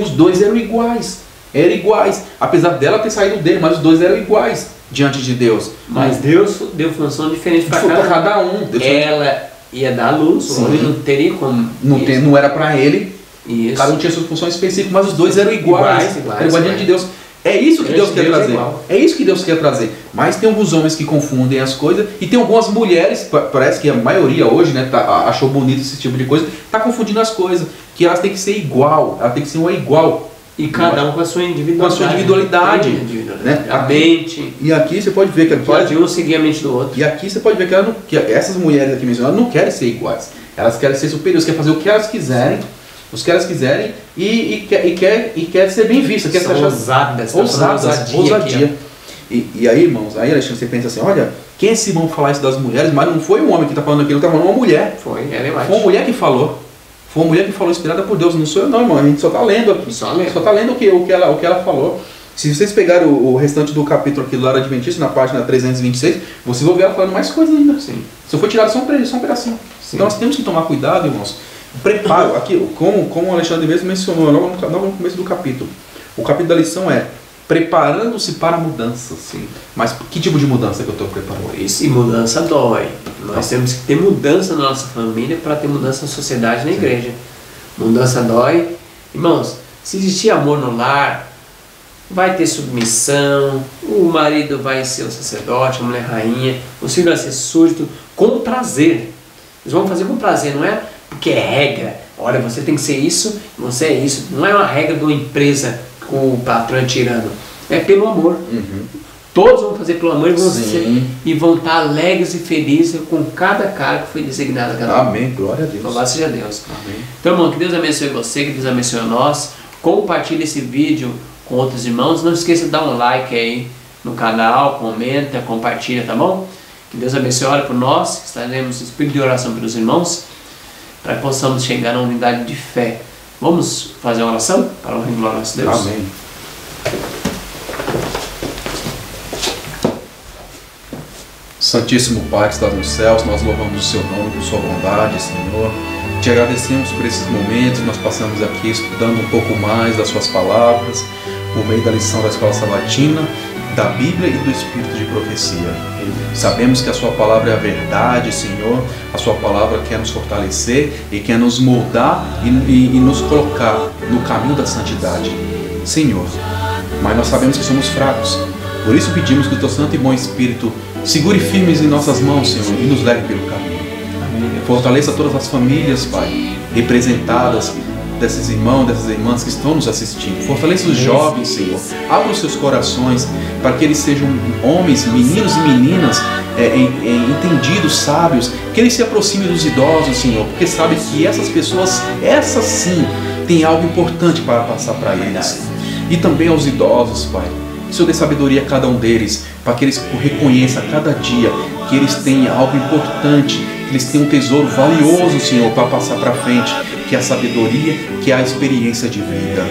os dois eram iguais. Eram iguais. Apesar dela ter saído dele, mas os dois eram iguais diante de Deus. Mas Deus deu função diferente para cada um. Ela ia dar luz, o homem não teria como. Não era para ele. Isso. Cada um tinha sua função específica, mas os dois eram iguais. Eram iguais diante de Deus. É isso que Deus quer trazer. É isso que Deus quer trazer. Mas tem alguns homens que confundem as coisas e tem algumas mulheres, parece que a maioria hoje, né, achou bonito esse tipo de coisa, está confundindo as coisas, que elas têm que ser igual, ela tem que ser uma igual. E cada um com a sua individualidade. Né? A mente. E aqui você pode ver que pode um seguir a mente do outro. E aqui você pode ver que essas mulheres aqui mencionadas não querem ser iguais. Elas querem ser superiores, querem fazer o que elas quiserem. E quer ser bem vista, quer ser ousadas, ousadia. E aí, irmãos, Alexandre, você pensa assim, olha, quem é esse irmão falar isso das mulheres? Mas não foi um homem que está falando aqui, não está falando uma mulher. Foi uma mulher que falou. Foi uma mulher que falou, inspirada por Deus, não sou eu não, irmão, a gente só está lendo aqui. Só está lendo o que ela falou. Se vocês pegarem o restante do capítulo aqui do Lar Adventista, na página 326, vocês vão ver ela falando mais coisas ainda. Sim. Se eu for tirado só um pedacinho. Sim. Então nós temos que tomar cuidado, irmãos. Preparo, aqui, como o Alexandre mesmo mencionou logo no começo do capítulo. O capítulo da lição é preparando-se para a mudança. Sim. Mas que tipo de mudança que eu estou preparando? Isso, e mudança dói. Nós temos que ter mudança na nossa família para ter mudança na sociedade, na igreja. Mudança dói. Irmãos, se existir amor no lar, vai ter submissão, o marido vai ser o sacerdote, a mulher rainha, o filho vai ser súdito, com prazer. Eles vão fazer com prazer, não é porque é regra. Olha, você tem que ser isso, você é isso. Não é uma regra de uma empresa com o patrão tirando. É pelo amor. Todos vão fazer pelo amor e vão estar alegres e felizes com cada cara que foi designado a cada um. Amém, glória a Deus. Louvado seja Deus. Amém. Então, irmão, que Deus abençoe você, que Deus abençoe a nós. Compartilhe esse vídeo com outros irmãos. Não esqueça de dar um like aí no canal, comenta, compartilha, tá bom? Que Deus abençoe, ora por nós. Estaremos em espírito de oração pelos irmãos, para que possamos chegar na unidade de fé. Vamos fazer uma oração para o glória ao nosso Deus? Amém. Santíssimo Pai que estás nos céus, nós louvamos o seu nome por sua bondade, Senhor. Te agradecemos por esses momentos que nós passamos aqui estudando um pouco mais das suas palavras, por meio da lição da Escola Sabatina, da Bíblia e do Espírito de Profecia. Sabemos que a sua palavra é a verdade, Senhor. A sua palavra quer nos fortalecer e quer nos moldar e nos colocar no caminho da santidade, Senhor. Mas nós sabemos que somos fracos. Por isso pedimos que o teu Santo e bom Espírito segure firmes em nossas mãos, Senhor, e nos leve pelo caminho. Fortaleça todas as famílias, Pai, representadas desses irmãos, dessas irmãs que estão nos assistindo. Fortaleça os jovens, Senhor. Abra os seus corações para que eles sejam homens, meninos e meninas entendidos, sábios. Que eles se aproximem dos idosos, Senhor, porque sabe que essas pessoas, essas sim, têm algo importante para passar para eles. E também aos idosos, Pai. Que o Senhor dê sabedoria a cada um deles, para que eles reconheçam a cada dia que eles têm algo importante, que eles têm um tesouro valioso, Senhor, para passar para frente, que é a sabedoria, que é a experiência de vida.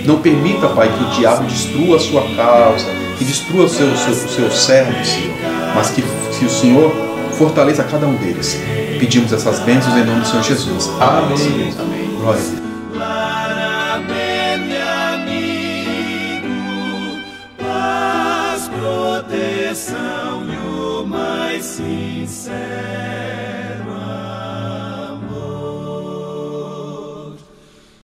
Não permita, Pai, que o diabo destrua a sua causa, que destrua os seus servos, Senhor, mas que o Senhor fortaleça cada um deles. Pedimos essas bênçãos em nome do Senhor Jesus. Amém. Amém. Glória a Deus. Proteção e o mais sincero.